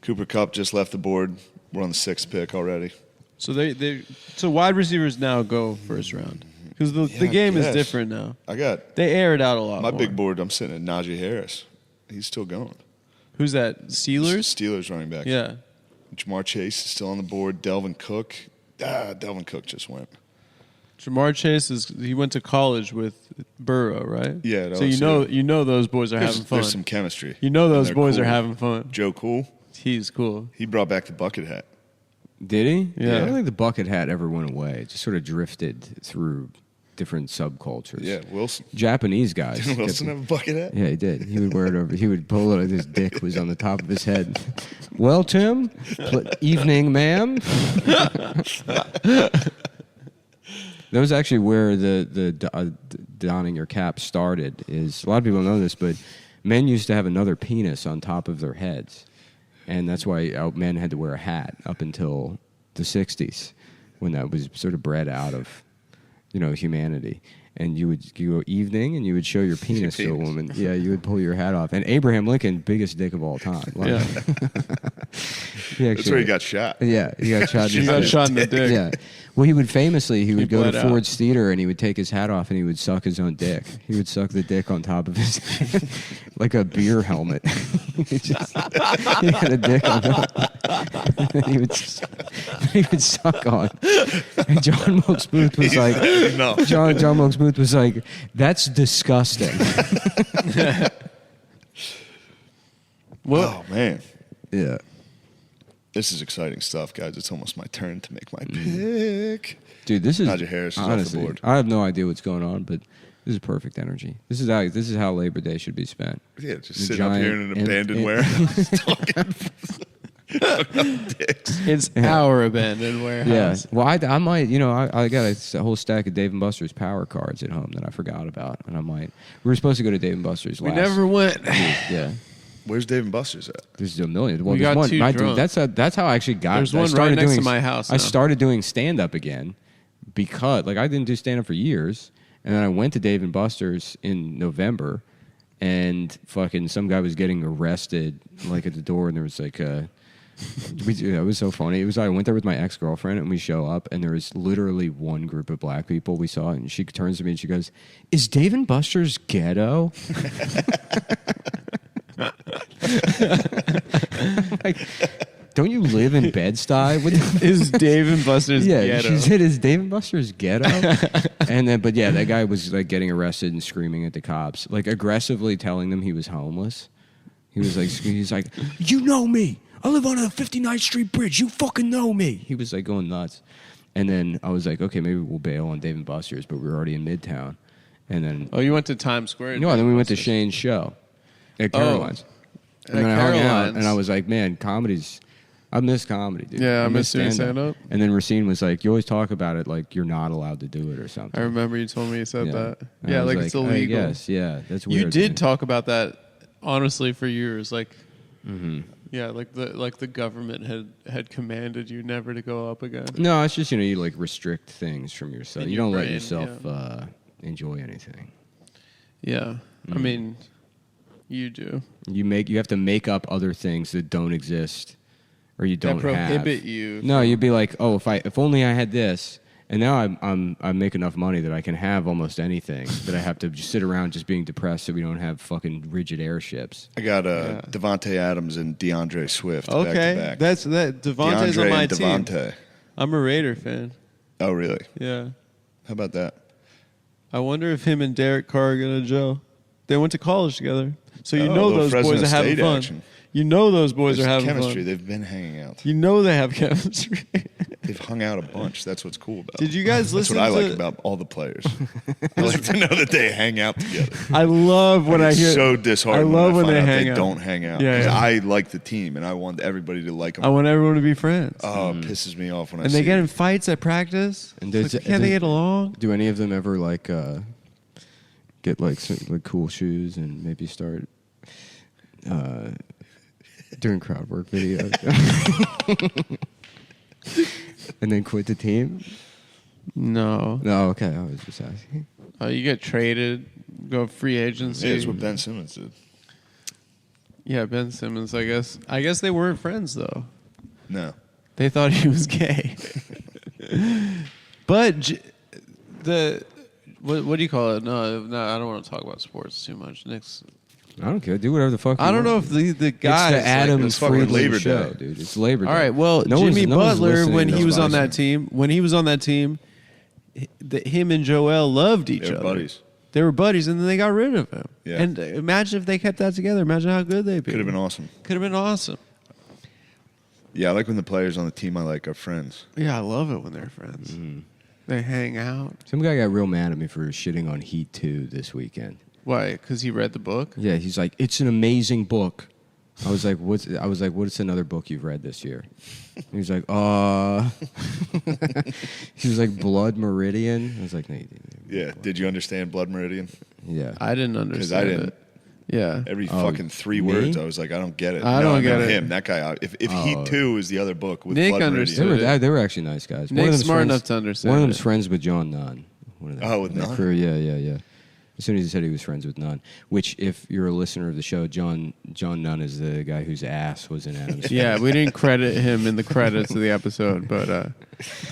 Cooper Kupp just left the board. We're on the 6th pick already. So wide receivers now go first round because the I game is guess. different now. I got They air it out a lot. my more. big board. I'm sitting at Najee Harris. He's still going. Who's that? Steelers. Steelers running back. Yeah. Jamar Chase is still on the board. Delvin Cook. Delvin Cook just went. Jamar Chase he went to college with Burrow, right? Yeah, at So LSU. you know those boys are having fun. There's some chemistry. You know And those they're boys cool. are having fun. Joe Cool. He's cool. He brought back the bucket hat. Did he? Yeah. I don't think the bucket hat ever went away. It just sort of drifted through different subcultures. Yeah, Wilson. Japanese guys. Didn't Wilson have a bucket hat? Yeah, he did. He would wear it over. He would pull it. His dick was on the top of his head. Well, Tim, evening, ma'am. That was actually where the donning your cap started. Is a lot of people don't know this, but men used to have another penis on top of their heads, and that's why men had to wear a hat up until the '60s, when that was sort of bred out of, humanity. And you go evening, and you would show your penis to a woman. Yeah, you would pull your hat off. And Abraham Lincoln, biggest dick of all time. Yeah. That's where he got shot. Yeah, he got shot. He got shot in the dick. Yeah. Well, he would go bled to out. Ford's Theater, and he would take his hat off, and he would suck his own dick. He would suck the dick on top of his head, like a beer helmet. he had a dick on top. And he would suck on. And John Wilkes Booth was like, No. John Wilkes Booth was like, that's disgusting. Oh, man. Yeah. This is exciting stuff, guys. It's almost my turn to make my pick. Dude, this is Najee Harris is off the honestly, board. I have no idea what's going on, but this is perfect energy. This is how Labor Day should be spent. Yeah, just The sitting up here in an abandoned warehouse talking dicks. It's our abandoned Yeah. warehouse. Well, I might, I got a whole stack of Dave & Buster's power cards at home that I forgot about, and I might. We were supposed to go to Dave & Buster's We last. never went. Yeah. Where's Dave and Buster's at? There's a million. Well, We there's got one. too My drunk. dude, that's how I actually got. There's I one started right next doing, to my house I now. started doing stand up again because, I didn't do stand up for years, and then I went to Dave & Buster's in November, and fucking some guy was getting arrested at the door, and there was it was so funny. It was I went there with my ex-girlfriend, and we show up, and there was literally one group of black people we saw, and she turns to me and she goes, "Is Dave & Buster's ghetto?" Don't you live in Bed-Stuy? Is Dave and Buster's ghetto? She said, "Is Dave & Buster's ghetto?" And then, but yeah, that guy was getting arrested and screaming at the cops, aggressively telling them he was homeless. He was he's like, "You know me. I live on a 59th Street bridge. You fucking know me." He was going nuts. And then I was like, okay, maybe we'll bail on Dave & Buster's, but we were already in Midtown. And then, Oh, you went to Times Square? and then we went to Shane's show at Caroline's. And At then I hung out, Caroline's. and I was like, man, comedy's. I miss comedy, dude. Yeah, I miss doing stand-up. stand-up. And then Racine was like, you always talk about it like you're not allowed to do it or something. I remember you told me you said that. And I Yeah, was like it's illegal. Yes, yeah, that's weird. You did talk about that honestly for years, like. Mm-hmm. Yeah, like the government had commanded you never to go up again. No, it's just you like restrict things from yourself. In You your don't let brain, yourself enjoy anything. Yeah, I mean, you do. You have to make up other things that don't exist or you don't That prohibit have. you. No, you'd be like, oh, if only I had this. And now I make enough money that I can have almost anything. That I have to just sit around just being depressed so we don't have fucking rigid airships. I got Devontae Adams and DeAndre Swift back to Okay, back. that's that. Devontae's DeAndre on my and team. Devontae. I'm a Raider fan. Oh, really? Yeah. How about that? I wonder if him and Derek Carr are gonna gel. They went to college together, so you Oh, know a little those boys Fresno are having State fun. action. You know those boys There's are having chemistry. fun. They've been hanging out. You know they have chemistry. They've hung out a bunch. That's what's cool about. Did you guys That's listen what I to? like about all the players. I like to know that they hang out together. I love when I It's hear. so disheartening. I love when find they out hang they out. don't hang out. Yeah, 'Cause yeah. I like the team, and I want everybody to like them. I want everyone to be friends. Oh, it pisses me off when I and see they get it. in fights at practice. And It's there's- like, can't they get along? Do any of them ever like get like cool shoes and maybe start doing crowd work videos and then quit the team? No. No, okay, I was just asking. You get traded, go free agency. Yeah, it's what Ben Simmons did. Yeah, Ben Simmons. I guess they weren't friends though. No. They thought he was gay. But what do you call it? No, I don't want to talk about sports too much. Next, I don't care. Do whatever the fuck. I don't know if the guys. It's the Adam it's fucking Friedland Labor show, Day. dude. It's Labor Day. All right. Well, No one's- Jimmy no one's Butler, listening when to he was on Spicer. that team, him and Joel loved each They're other. buddies. They were buddies, and then they got rid of him. Yeah. And imagine if they kept that together. Imagine how good they'd be. Could have been awesome. Could have been awesome. Yeah, I like when the players on the team I like are friends. Yeah, I love it when they're friends. Mm-hmm. They hang out. Some guy got real mad at me for shitting on Heat 2 this weekend. Why? Because he read the book? Yeah, he's like, it's an amazing book. I was like, what's another book you've read this year? And he was like, he was like, Blood Meridian. I was like, no, you didn't. Yeah. Did you understand Blood Meridian? Yeah. I didn't understand I didn't. it. Yeah. Every Oh, fucking 3 me? words, I was like, I don't get it. I don't get it. Him, that guy. If Heat 2 is the other book with Nick Blood understood Meridian. it. They were actually nice guys. Nick's them's smart friends- enough to understand One of them's it. friends with John Nunn. One of them. Oh, with Their Nunn? crew, yeah. As soon as he said he was friends with Nunn, which, if you're a listener of the show, John Nunn is the guy whose ass was in Adam's. Yeah, we didn't credit him in the credits of the episode, but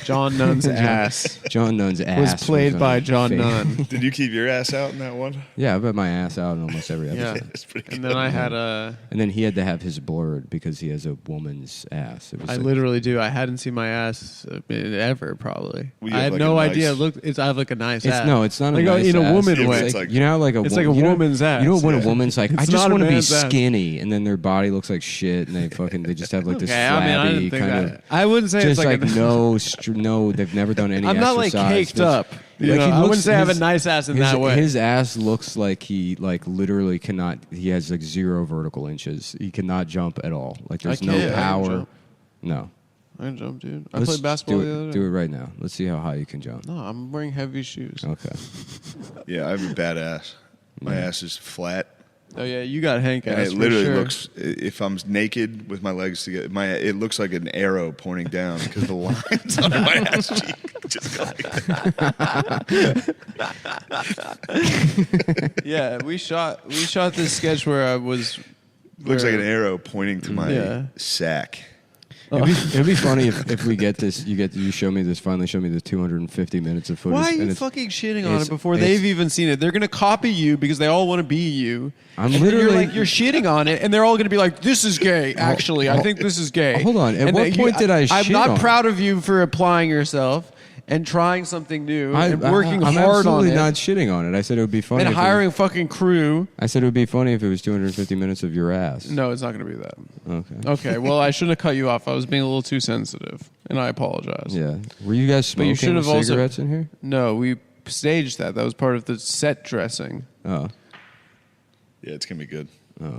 John Nunn's ass John Nunn's ass was played on by his John face. Nunn. Did you keep your ass out in that one? Yeah, I bet my ass out in almost every Yeah. episode. That's pretty And good. then I had And then he had to have his blurred because he has a woman's ass. It was I like- literally do. I hadn't seen my ass ever, probably. Well, you I have had like no a idea. nice- I have like a nice It's ass. no, it's not like a nice in a ass. woman Yeah, but way. it's like- You know how like It's like a woman's ass. You know when Yeah. a woman's like, I It's just not a want to be man's ass. skinny, and then their body looks like shit, and they just have like this Okay, I mean, I flabby didn't think kind that. of. I wouldn't say Just it's like, a, no, they've never done any. I'm not like exercise. caked There's- up. You Like, know, he I looks- wouldn't say I have a his- nice ass in that way. His ass looks like he like literally cannot. He has like 0 vertical inches. He cannot jump at all. Like there's no can't. I can power. jump. No. I can jump, dude. I Let's played basketball do the it, other day. Do it right now. Let's see how high you can jump. No, I'm wearing heavy shoes. Okay. Yeah, I have a bad ass. My ass is flat. Oh yeah, you got Hank And ass. it for literally sure. looks, if I'm naked with my legs together, it looks like an arrow pointing down because the lines under my ass cheek just go like that. Yeah, we shot this sketch where I was. Looks like where- an arrow pointing to my Yeah. sack. It'd be funny if we get this. You show me this. Finally, show me the 250 minutes of footage. Why are and you it's- fucking shitting on it's- it before it's- they've even seen it? They're gonna copy you because they all want to be you. I'm And then literally- you're shitting on it, and they're all gonna be like, "This is gay." Actually, I think this is gay. Hold on. At And what that point did I I'm shit not on it? proud of you for applying yourself and trying something new and working I'm hard on absolutely it not shitting on it. I said it would be funny. and if it hiring a fucking crew. I said it would be funny if it was 250 minutes of your ass. No, it's not gonna be that. Okay. Okay, well, I shouldn't have cut you off. I was being a little too sensitive, and I apologize. Yeah. Were you guys But you smoking should have also- cigarettes in here? No, we staged that. That was part of the set dressing. Oh. Yeah, it's going to be good.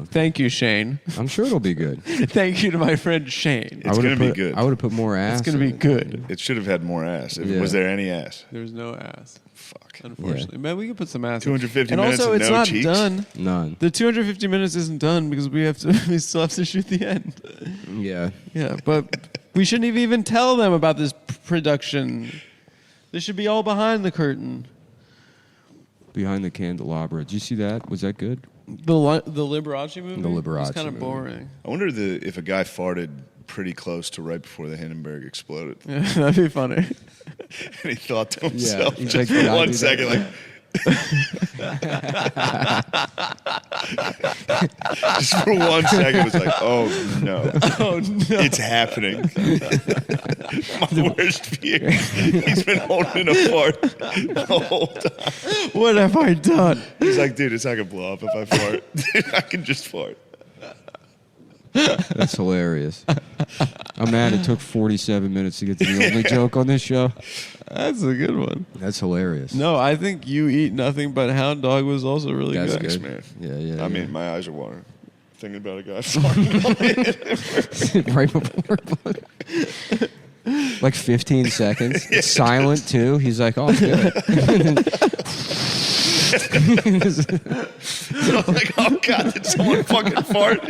Thank you, Shane. I'm sure it'll be good. Thank you to my friend Shane. It's gonna be good. I would have put more ass. It's going to be in it. good. It should have had more ass. Yeah. Was there any ass? There's no ass, Fuck. unfortunately. Man, we could put some ass. 250 and minutes also, and it's no not cheeks? done. None. The 250 minutes isn't done because we still have to shoot the end. Yeah. Yeah, but we shouldn't even tell them about this production. They should be all behind the curtain. Behind the candelabra. Did you see that? Was that good? The Liberace movie? The It was Liberace kind of movie. boring. I wonder if a guy farted pretty close to right before the Hindenburg exploded. Yeah, that'd be funny. And he thought to himself he's just like, for "Did I 1 do that?" second, like. Just for 1 second, it was like, oh no. Oh, no. It's happening. My worst fear. He's been holding a fart the whole time. What have I done? He's like, dude, it's not going to blow up if I fart. Dude, I can just fart. That's hilarious. I'm mad it took 47 minutes to get to the only joke on this show. That's a good one. That's hilarious. No, I think You Eat Nothing But Hound Dog was also really That's good. good. Man. Yeah. I mean, my eyes are watering. Thinking about a guy farting. right before. Like 15 seconds. It's silent too. He's like, oh, good. I'm like, oh god, did someone fucking fart?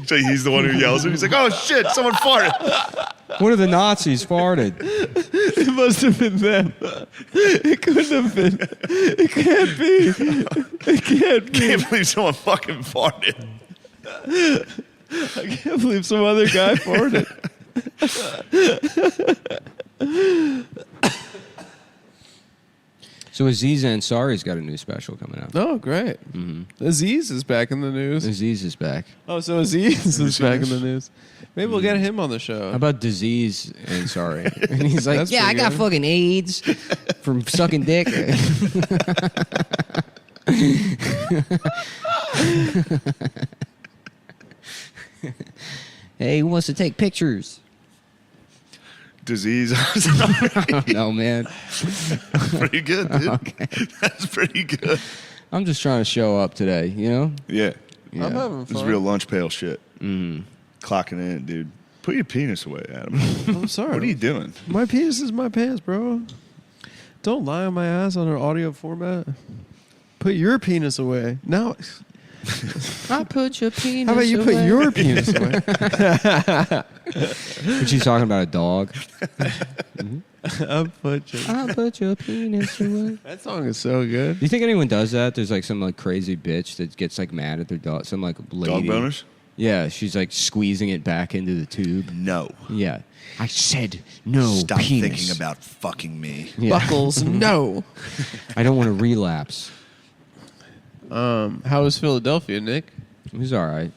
So he's the one who yells it. He's like, oh shit, someone farted. One of the Nazis farted. It must have been them. It couldn't have been. It can't be. It can't be. Can't believe someone fucking farted. I can't believe some other guy farted. So Aziz Ansari's got a new special coming out. Oh, great. Aziz is back in the news. Aziz is back. Oh, so Aziz is seen back in this? the news. Maybe we'll get him on the show. How about disease Ansari? And he's like, That's yeah, I pretty got good. fucking AIDS from sucking dick. Hey, who wants to take pictures? Disease. No, man. Pretty good, dude. Okay. That's pretty good. I'm just trying to show up today, you know? Yeah. Yeah. I'm having This is fun. real lunch pail shit. Mm. Clocking in, dude. Put your penis away, Adam. I'm sorry. What are you doing? My penis is my pants, bro. Don't lie on my ass on an audio format. Put your penis away. Now, I put your penis how about you put your penis away? But she's talking about a dog. I put your... I put your penis away. That song is so good. Do you think anyone does that? There's like some like crazy bitch that gets like mad at their dog. Some like lady. Dog boners? Yeah, she's like squeezing it back into the tube. No. Yeah. I said no Stop penis. thinking about fucking me. Yeah. Buckles, no. I don't want to relapse. How was Philadelphia, Nick? It was all right.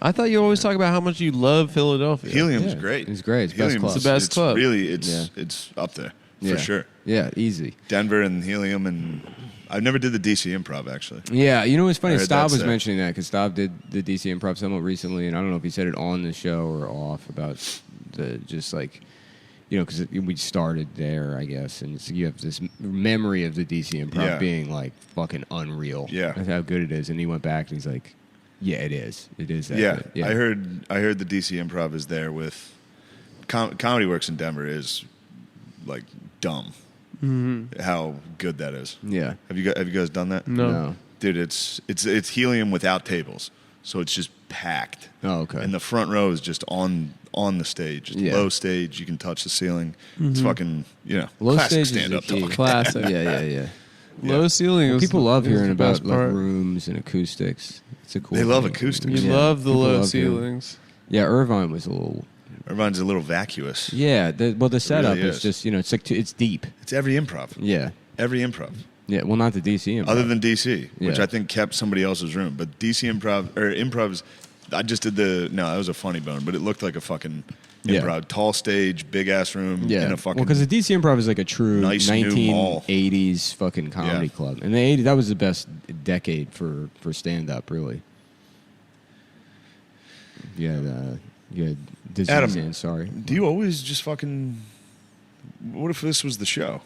I thought you always talk about how much you love Philadelphia. Helium's Yeah, great. it's great. It's best Helium's club. It's the best club. Really, Yeah. it's up there Yeah. for sure. Yeah, easy. Denver and Helium, and I never did the DC Improv actually. Yeah, you know what's funny? I heard Stav that's was sick. mentioning that because Stav did the DC Improv somewhat recently, and I don't know if he said it on the show or off about the just like, you know, because we started there, I guess, and so you have this memory of the DC Improv Yeah. being like fucking unreal. Yeah. That's how good it is. And he went back and he's like, yeah, it is. It is that Yeah, good. I heard the DC Improv is there with Comedy Works in Denver is like dumb. Mm-hmm. How good that is. Yeah. Have you guys done that? No. Dude, it's Helium without tables, so it's just packed. Oh, okay. And the front row is just on the stage. It's Yeah. low stage. You can touch the ceiling. It's fucking, Low classic stage is stand-up the key. talk. Classic. yeah. Yeah. Low ceiling. Was People love is hearing the about best like part. rooms and acoustics. It's a cool. They love thing. acoustics. You Yeah. love the People low love hearing- ceilings. Yeah, Irvine was a little. Everyone's a little vacuous. Yeah, the setup really is is. just, you know, it's like it's deep. It's every improv. Yeah. Every improv. Yeah, well, not the DC improv. Other than DC, which Yeah. I think kept somebody else's room. But DC improv, or improvs, I just did that was a funny bone, but it looked like a fucking Yeah. improv. Tall stage, big ass room yeah, in a fucking. well, because the DC improv is like a true nice new mall. 1980s fucking comedy Yeah. club, and the 80s that was the best decade for stand up, really. You had Disease Adam, Ansari. do you always just fucking. What if this was the show?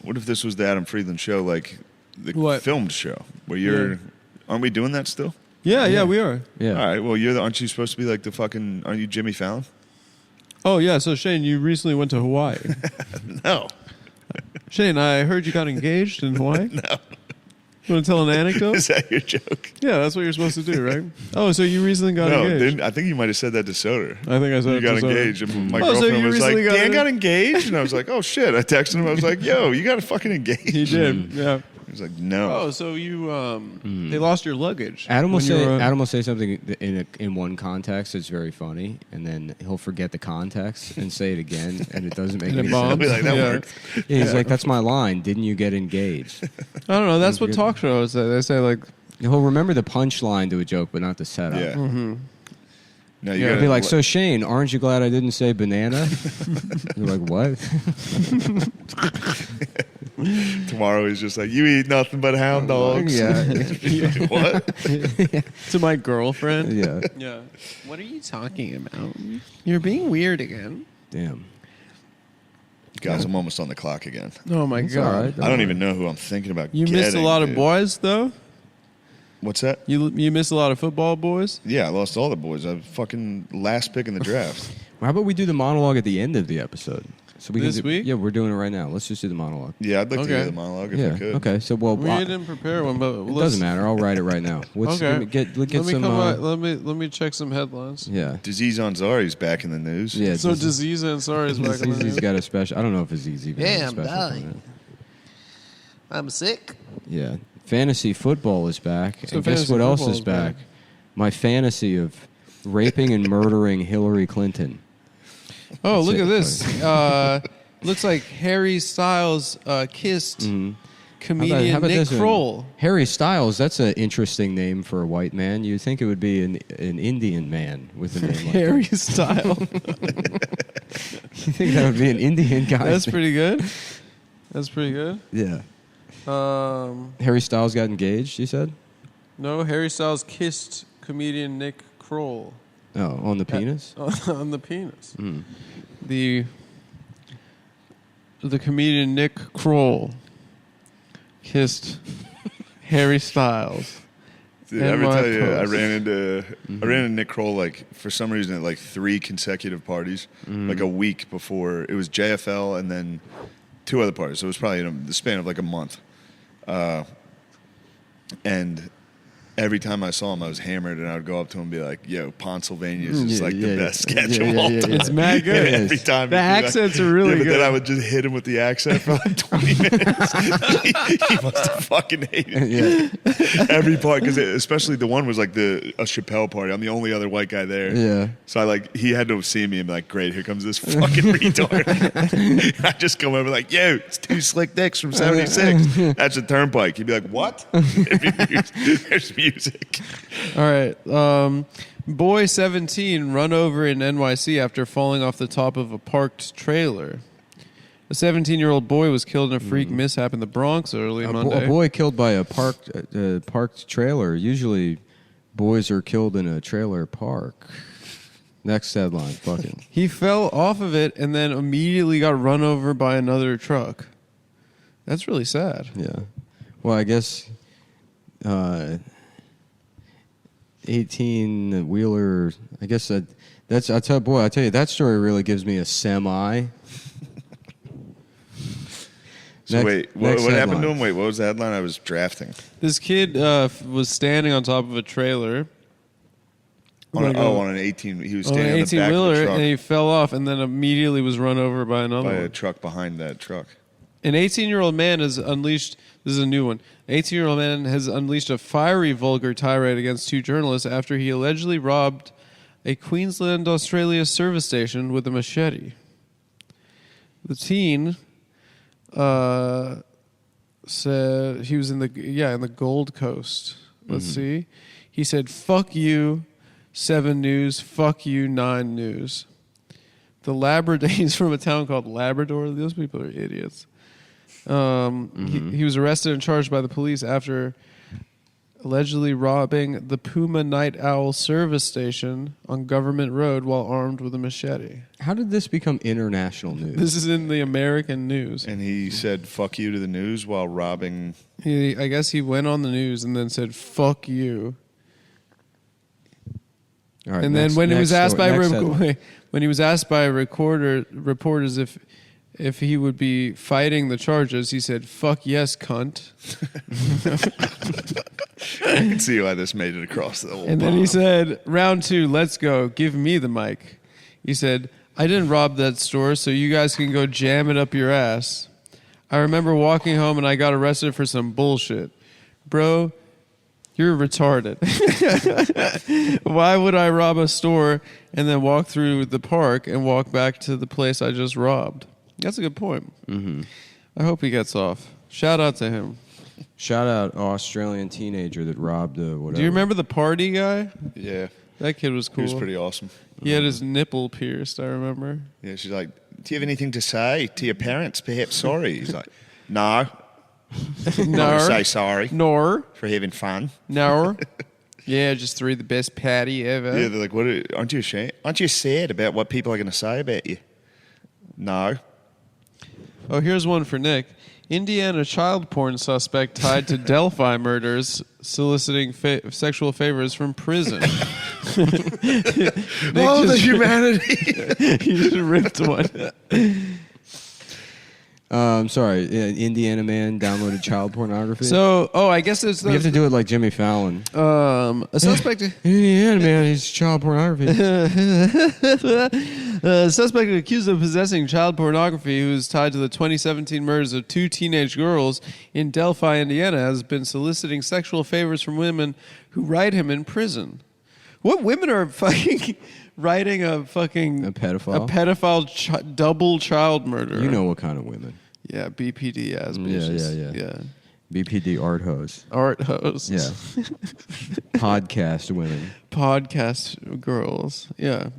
What if this was the Adam Friedland show, like the What? filmed show, where you're. Yeah. Aren't we doing that still? Yeah, we are. Yeah. All right. Well, aren't you supposed to be like the fucking? Aren't you Jimmy Fallon? Oh, yeah. So, Shane, you recently went to Hawaii. No. Shane, I heard you got engaged in Hawaii. No. You want to tell an anecdote? Is that your joke? Yeah, that's what you're supposed to do, right? Oh, so you recently got engaged. I think you might have said that to Soder. I think I said You it got to Soder. engaged. And my Oh, so girlfriend you was like, recently got Dan engaged? got engaged? And I was like, oh, shit. I texted him. I was like, yo, you got fucking engaged. He did, yeah. He was like, no. Oh, so you they lost your luggage. Adam will when you say were- Adam will say something in one context that's very funny, and then he'll forget the context and say it again, and it doesn't make And it any bombs. sense. I'll be like, that Yeah. worked. Yeah, he's like, "That's my line. Didn't you get engaged?" I don't know. That's what talk shows say. They say like, He'll remember the punchline to a joke, but not the setup. Yeah. Mm-hmm. No, you Yeah. He'll gotta be like, "So Shane, aren't you glad I didn't say banana?" You're like, "What?" tomorrow he's just like, you eat nothing but hound dogs. Yeah, What? to my girlfriend. yeah. Yeah. What are you talking about? You're being weird again. Damn. Guys, I'm almost on the clock again. Oh my It's god. all right. I don't even know who I'm thinking about. You missed a getting, lot of dude. boys though. What's that? You missed a lot of football boys. Yeah, I lost all the boys. I fucking last pick in the draft. How about we do the monologue at the end of the episode? So we This can do, week? Yeah, we're doing it right now. Let's just do the monologue. Yeah, I'd like to Okay. hear the monologue if Yeah. I could. Okay. So well, We didn't prepare one, but it doesn't matter. I'll write it right now. Let's Okay. get Let me some. come back. Let me check some headlines. Yeah. Disease Ansari's back in the news. Yeah. So disease and sorry is back in the He's news. got a special. I don't know if Aziz even has a Yeah, I'm special. dying. on it. I'm sick. Yeah. Fantasy football is back. So and guess fantasy what else football is is back. back? My fantasy of raping and murdering Hillary Clinton. Oh, look it. at this. Looks like Harry Styles kissed comedian How about Nick this one? Kroll. Harry Styles. That's an interesting name for a white man. You'd think it would be an Indian man with a name like Harry Styles. that. You think that would be an Indian guy? That's pretty good. That's pretty good. Yeah. Harry Styles got engaged. You said? No, Harry Styles kissed comedian Nick Kroll Oh, on the penis. on the penis. The comedian Nick Kroll kissed Harry Styles. Did And I ever my tell you I post. ran into Nick Kroll like for some reason at like 3 consecutive parties, like a week before it was JFL and then 2 other parties. So it was probably in the span of like a month. And every time I saw him, I was hammered, and I would go up to him and be like, "Yo, Pennsylvania is just the best sketch of all time." It's mad good. And every time The he'd be like- accents are really but good. then I would just hit him with the accent for like 20 minutes. he must have fucking hated every part, because especially the one was like a Chappelle party. I'm the only other white guy there. Yeah. So he had to have seen me and be like, "Great, here comes this fucking retard." I just come over like, "Yo, it's 2 slick dicks from '76." That's a turnpike. He'd be like, "What?" There's music. All right. Boy 17 run over in NYC after falling off the top of a parked trailer. A 17-year-old boy was killed in a freak mishap in the Bronx early Monday. A boy killed by a parked trailer. Usually, boys are killed in a trailer park. Next headline. Fucking. He fell off of it and then immediately got run over by another truck. That's really sad. Yeah. Well, I guess 18-wheeler. I guess that's. I tell you, that story really gives me a semi. So wait, what happened headline. to him? Wait, what was the headline? I was drafting. This kid was standing on top of a trailer. On an 18. He was On an standing on the back of 18-wheeler, the truck and he fell off and then immediately was run over by another by a one. truck behind that truck. An 18-year-old man has unleashed. This is a new one. An 18-year-old man has unleashed a fiery, vulgar tirade against 2 journalists after he allegedly robbed a Queensland, Australia service station with a machete. The teen said he was in the Gold Coast. Let's see. He said, "Fuck you, 7 News. Fuck you, 9 News." The Labrador. He's from a town called Labrador. Those people are idiots. He was arrested and charged by the police after allegedly robbing the Puma Night Owl service station on Government Road while armed with a machete. How did this become international news? This is in the American news. And he said "fuck you" to the news while robbing. I guess he went on the news and then said "fuck you." All right, And then when he was asked by headline. when he was asked by reporters if he would be fighting the charges, he said, "Fuck yes, cunt." I can see why this made it across the whole. And then he said, "Round 2, let's go. Give me the mic." He said, "I didn't rob that store, so you guys can go jam it up your ass. I remember walking home and I got arrested for some bullshit. Bro, you're retarded. Why would I rob a store and then walk through the park and walk back to the place I just robbed?" That's a good point. Mm-hmm. I hope he gets off. Shout out to him. Shout out Australian teenager that robbed whatever. Do you remember the party guy? Yeah, That kid was he cool. was pretty awesome. He had his nipple pierced, I remember. Yeah, she's like, "Do you have anything to say to your parents? Perhaps sorry." He's like, "No, No. say sorry Nor. for having fun." No. Yeah, just threw the best patty ever. Yeah, they're like, "What? Aren't you ashamed? Aren't you sad about what people are going to say about you?" No. Oh, here's one for Nick. Indiana child porn suspect tied to Delphi murders soliciting sexual favors from prison. Oh, the humanity. He just ripped one. Sorry, Indiana man downloaded child pornography. So, I guess it's you have to do it like Jimmy Fallon. a suspect. Indiana man, he's child pornography. A suspect accused of possessing child pornography who is tied to the 2017 murders of 2 teenage girls in Delphi, Indiana, has been soliciting sexual favors from women who write him in prison. What women are fucking writing a pedophile double child murderer? You know what kind of women? Yeah, BPD ass bitches. Yeah. BPD art hose. Art hosts. Yeah. Podcast women. Podcast girls. Yeah.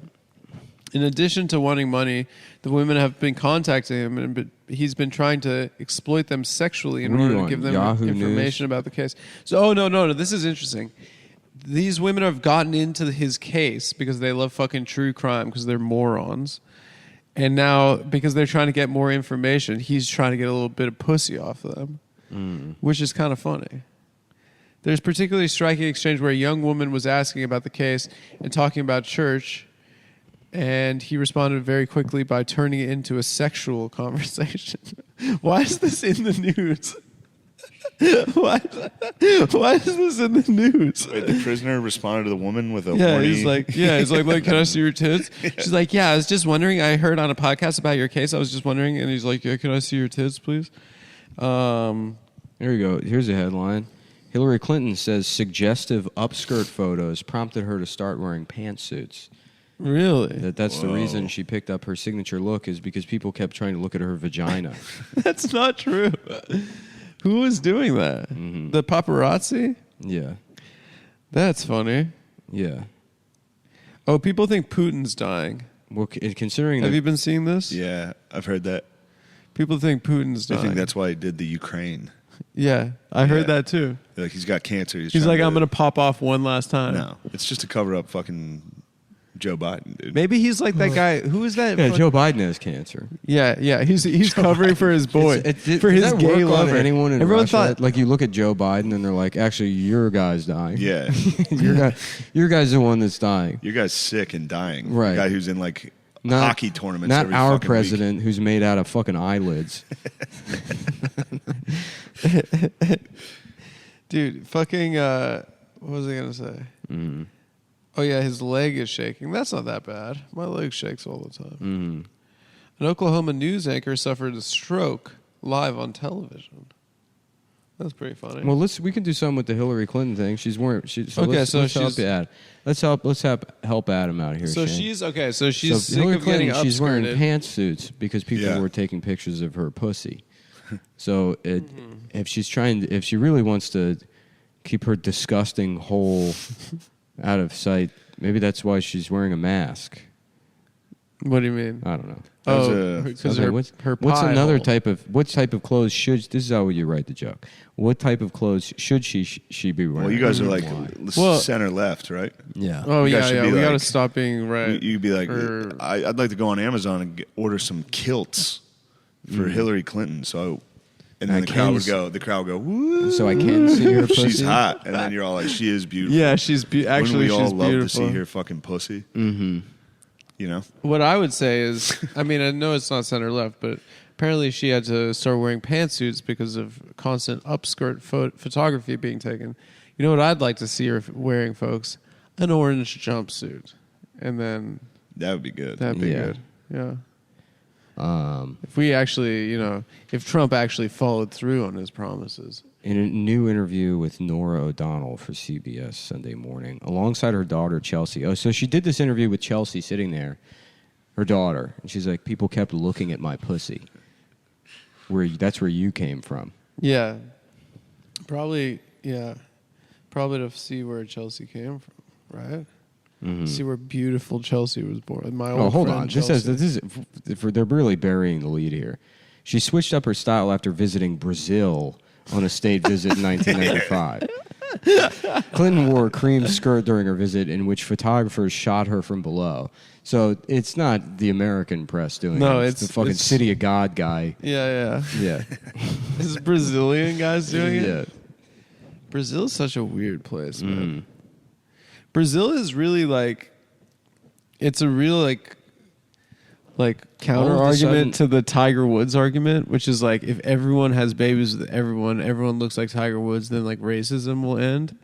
In addition to wanting money, the women have been contacting him, and he's been trying to exploit them sexually in What do you order to want, give them Yahoo information about the case. So, no, this is interesting. These women have gotten into his case because they love fucking true crime because they're morons. And now, because they're trying to get more information, he's trying to get a little bit of pussy off of them, which is kind of funny. There's a particularly striking exchange where a young woman was asking about the case and talking about church, and he responded very quickly by turning it into a sexual conversation. Why is this in the news? Why is this in the news? Wait, the prisoner responded to the woman with a Yeah, horny... he's like, can I see your tits? She's like, yeah, I was just wondering. I heard on a podcast about your case. I was just wondering. And he's like, yeah, can I see your tits, please? Here we go. Here's a headline. Hillary Clinton says suggestive upskirt photos prompted her to start wearing pantsuits. Really? That's the reason she picked up her signature look is because people kept trying to look at her vagina. That's not true. Who was doing that? Mm-hmm. The paparazzi? Yeah. That's funny. Yeah. Oh, people think Putin's dying. Well, considering Have that you been seeing this? Yeah, I've heard that. People think Putin's I dying. think that's why he did the Ukraine. Yeah, I heard Yeah. that too. Like, he's got cancer. He's like, I'm going to pop off one last time. No, it's just to cover up fucking Joe Biden, dude. Maybe he's like that guy. Who is that? yeah, Joe Biden has cancer. Yeah. He's covering for his boy, for his does that gay work on lover. anyone in Everyone Russia? thought, Like you look at Joe Biden and they're like, actually, your guy's dying. Yeah. your guy's the one that's dying. Your guy's sick and dying. Right. The guy who's in like Not- hockey tournaments Not every our fucking president who's made out of fucking eyelids. dude, fucking. What was I gonna say? Mm-hmm. Oh yeah, his leg is shaking. That's not that bad. My leg shakes all the time. Mm-hmm. An Oklahoma news anchor suffered a stroke live on television. That's pretty funny. Well, we can do something with the Hillary Clinton thing. She's wearing. Let's help she's- Adam. Let's help Adam out here. so Shane. she's okay. So she's So sick Hillary of getting Clinton, she's wearing upskirted. pantsuits because people Yeah. were taking pictures of her pussy. So if she really wants to keep her disgusting hole out of sight, maybe that's why she's wearing a mask. What do you mean? I don't know. Oh, because Okay, her what's pie another hole. what type of clothes should this is how you write the joke? What type of clothes should she be wearing? Well, you guys are like Well- center left, right? yeah. Oh You yeah, guys should yeah. be We gotta like- stop being right. You'd be like, Or- I'd like to go on Amazon and order some kilts for Hillary Clinton. So And then I the crowd would can go, woo. So I can see her pussy. She's hot. And then you're all like, she is beautiful. Yeah, she's actually Wouldn't we all she's love beautiful. to see her fucking pussy? Mm-hmm. You know? What I would say is, I mean, I know it's not center left, but apparently she had to start wearing pantsuits because of constant upskirt photography being taken. You know what I'd like to see her wearing, folks? An orange jumpsuit. And then That would be good. that'd be Yeah. good. Yeah. If we actually, if Trump actually followed through on his promises. In a new interview with Nora O'Donnell for CBS Sunday Morning, alongside her daughter, Chelsea. Oh, so she did this interview with Chelsea sitting there, her daughter. And she's like, people kept looking at my pussy. That's where you came from. Yeah. Probably to see where Chelsea came from, right? Mm-hmm. See where beautiful Chelsea was born. My old Oh, hold friend on. Chelsea. They're really burying the lead here. She switched up her style after visiting Brazil on a state visit in 1995. Clinton wore a cream skirt during her visit in which photographers shot her from below. So it's not the American press doing No, it. it's- the fucking it's- City of God guy. Yeah. Yeah. This Brazilian guys doing it? Yeah. Brazil is such a weird place, man. Mm. Brazil is really it's a real counter All of a sudden- argument to the Tiger Woods argument, which is like if everyone has babies with everyone looks like Tiger Woods, then like racism will end.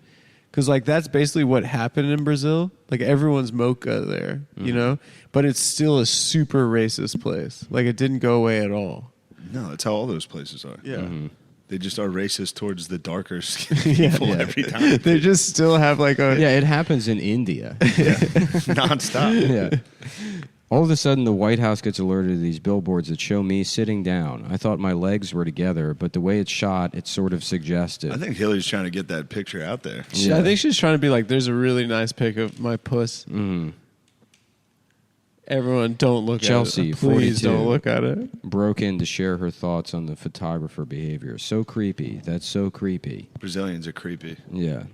Because like that's basically what happened in Brazil. Like everyone's mocha there, but it's still a super racist place. Like it didn't go away at all. No, that's how all those places are. Yeah. Mm-hmm. They just are racist towards the darker skinned people every time. They just still have like a Yeah, it happens in India. Nonstop. Yeah. All of a sudden, the White House gets alerted to these billboards that show me sitting down. I thought my legs were together, but the way it's shot, it's sort of suggestive. I think Hillary's trying to get that picture out there. Yeah. I think she's trying to be like, there's a really nice pic of my puss. Mm. Everyone, don't look Chelsea, at it. Please 42. don't look at it. Broke in to share her thoughts on the photographer behavior. So creepy. That's so creepy. Brazilians are creepy. Yeah.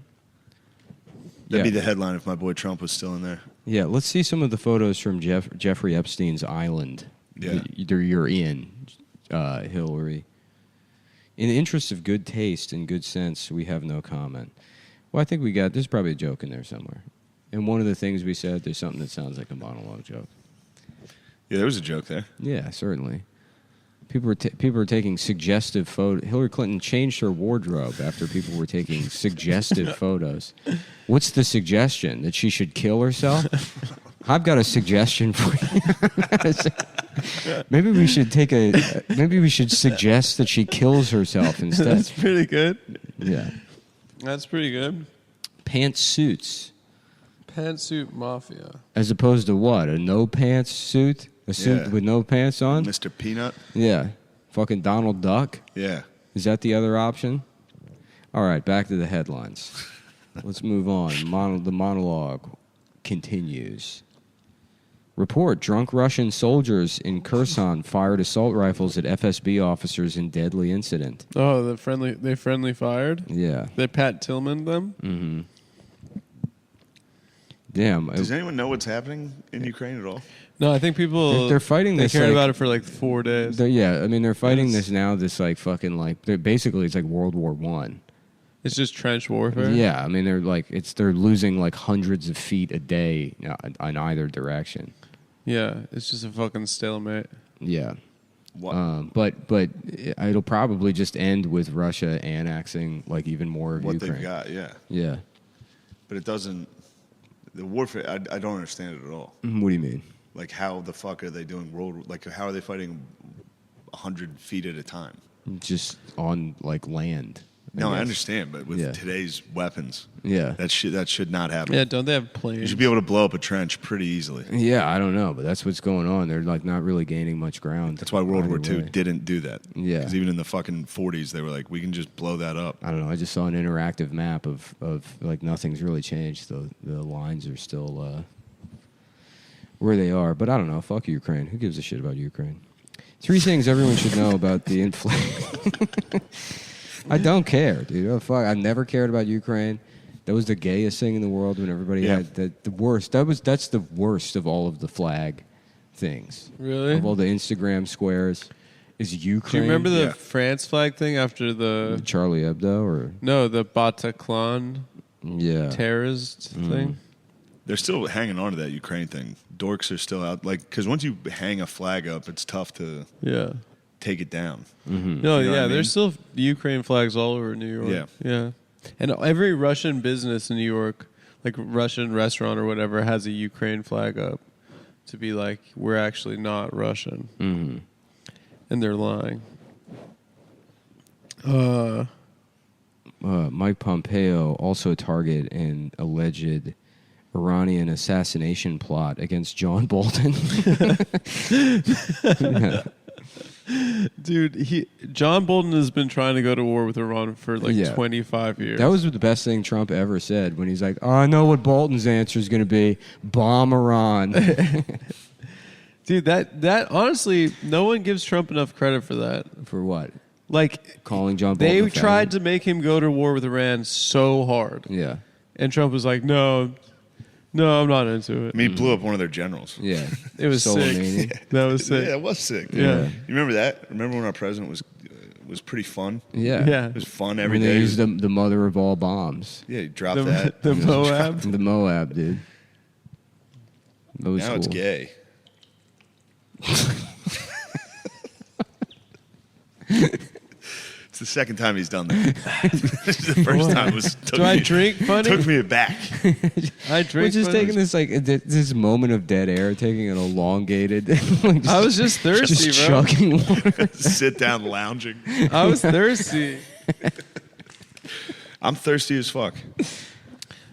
That'd be Yeah. the headline if my boy Trump was still in there. Yeah, let's see some of the photos from Jeffrey Epstein's island. Yeah. That you're in, Hillary. In the interest of good taste and good sense, we have no comment. Well, I think there's probably a joke in there somewhere. And one of the things we said, there's something that sounds like a monologue joke. Yeah, there was a joke there. Yeah, certainly. People were taking suggestive photos. Hillary Clinton changed her wardrobe after people were taking suggestive photos. What's the suggestion? That she should kill herself? I've got a suggestion for you. Maybe we should suggest that she kills herself instead. That's pretty good. Yeah. That's pretty good. Pantsuits. Pantsuit Mafia. As opposed to what? A no pants suit? A suit Yeah. with no pants on? Mr. Peanut. Yeah. Fucking Donald Duck? Yeah. Is that the other option? All right, back to the headlines. Let's move on. The monologue continues. Report: drunk Russian soldiers in Kherson fired assault rifles at FSB officers in deadly incident. Oh, they friendly fired? Yeah. They Pat Tillman them? Mm-hmm. Damn. Does anyone know what's happening in Ukraine at all? No, I think people They're fighting They this, cared like- about it for like 4 days. Yeah, I mean, they're fighting Yes. this now, this like fucking like, basically it's like World War One. It's just trench warfare. Yeah, I mean, they're losing like hundreds of feet a day in either direction. Yeah, it's just a fucking stalemate. Yeah. What, But it'll probably just end with Russia annexing like even more of what Ukraine. they've got, yeah. Yeah. But it doesn't. The warfare, I don't understand it at all. What do you mean? Like, how the fuck are they doing how are they fighting 100 feet at a time? Just on like land. No, I guess. understand, but with Yeah. today's weapons, Yeah. that should not happen. Yeah, don't they have You planes? should be able to blow up a trench pretty easily. Yeah, I don't know, but that's what's going on. They're like not really gaining much ground. That's why World War either II way. didn't do that. Yeah. Because even in the fucking 40s, they were like, we can just blow that up. I don't know. I just saw an interactive map of like nothing's really changed. The lines are still where they are. But I don't know. Fuck Ukraine. Who gives a shit about Ukraine? 3 things everyone should know about the inflation. I don't care, dude. Oh, fuck. I've never cared about Ukraine. That was the gayest thing in the world when everybody Yeah. had the worst. That's the worst of all of the flag things. Really? Of all the Instagram squares. Is Do Ukraine? you remember the Yeah. France flag thing after the Charlie Hebdo or the Bataclan yeah? terrorist thing? They're still hanging on to that Ukraine thing. Dorks are still out, like, because once you hang a flag up, it's tough to Yeah. take it down. No, You know what I mean? there's still Ukraine flags all over New York. Yeah. Yeah. And every Russian business in New York, like Russian restaurant or whatever, has a Ukraine flag up to be like, we're actually not Russian. Mm-hmm. And they're lying. Mike Pompeo also targeted an alleged Iranian assassination plot against John Bolton. Yeah. Dude, John Bolton has been trying to go to war with Iran for like Yeah. 25 years. That was the best thing Trump ever said when he's like, "Oh, I know what Bolton's answer is going to be: bomb Iran." Dude, that honestly, no one gives Trump enough credit for that. For what? Like, Calling John Bolton. they a tried faggot? to make him go to war with Iran so hard. Yeah, And Trump was like, no, I'm not into it. I mean, he blew up one of their generals. yeah. It was Soleimani. sick. That was sick. Yeah, it was sick. Yeah. You remember that? Remember when our president was pretty fun? Yeah, Yeah. It was fun every When they day. used the mother of all bombs, Yeah, you dropped that. The Moab. the Moab, dude. That was Now it's cool. gay. It's the second time he's done that. The first time was Do I drink funny? took me aback. I drink We're just funny. taking this like this moment of dead air, taking an elongated. Like, I was just thirsty, just bro. chugging water. Sit down lounging. I was thirsty. I'm thirsty as fuck.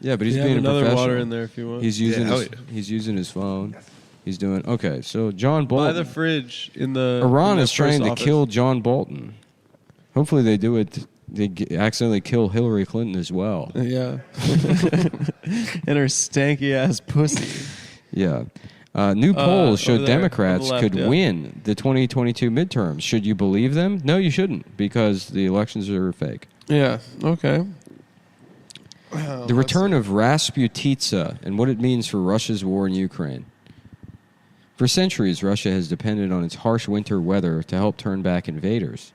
Yeah, but he's You have being a another professional. water in there if you want. He's using hell his, yeah. he's using his phone. He's doing okay. So John By Bolton, the fridge in the Iran in the is trying first to office. kill John Bolton. Hopefully they do it. They accidentally kill Hillary Clinton as well. Yeah. And her stanky ass pussy. Yeah. New polls show over there, Democrats on the left, could yeah. win the 2022 midterms. Should you believe them? No, you shouldn't, because the elections are fake. Yeah. Okay. The return of Rasputitsa and what it means for Russia's war in Ukraine. For centuries, Russia has depended on its harsh winter weather to help turn back invaders.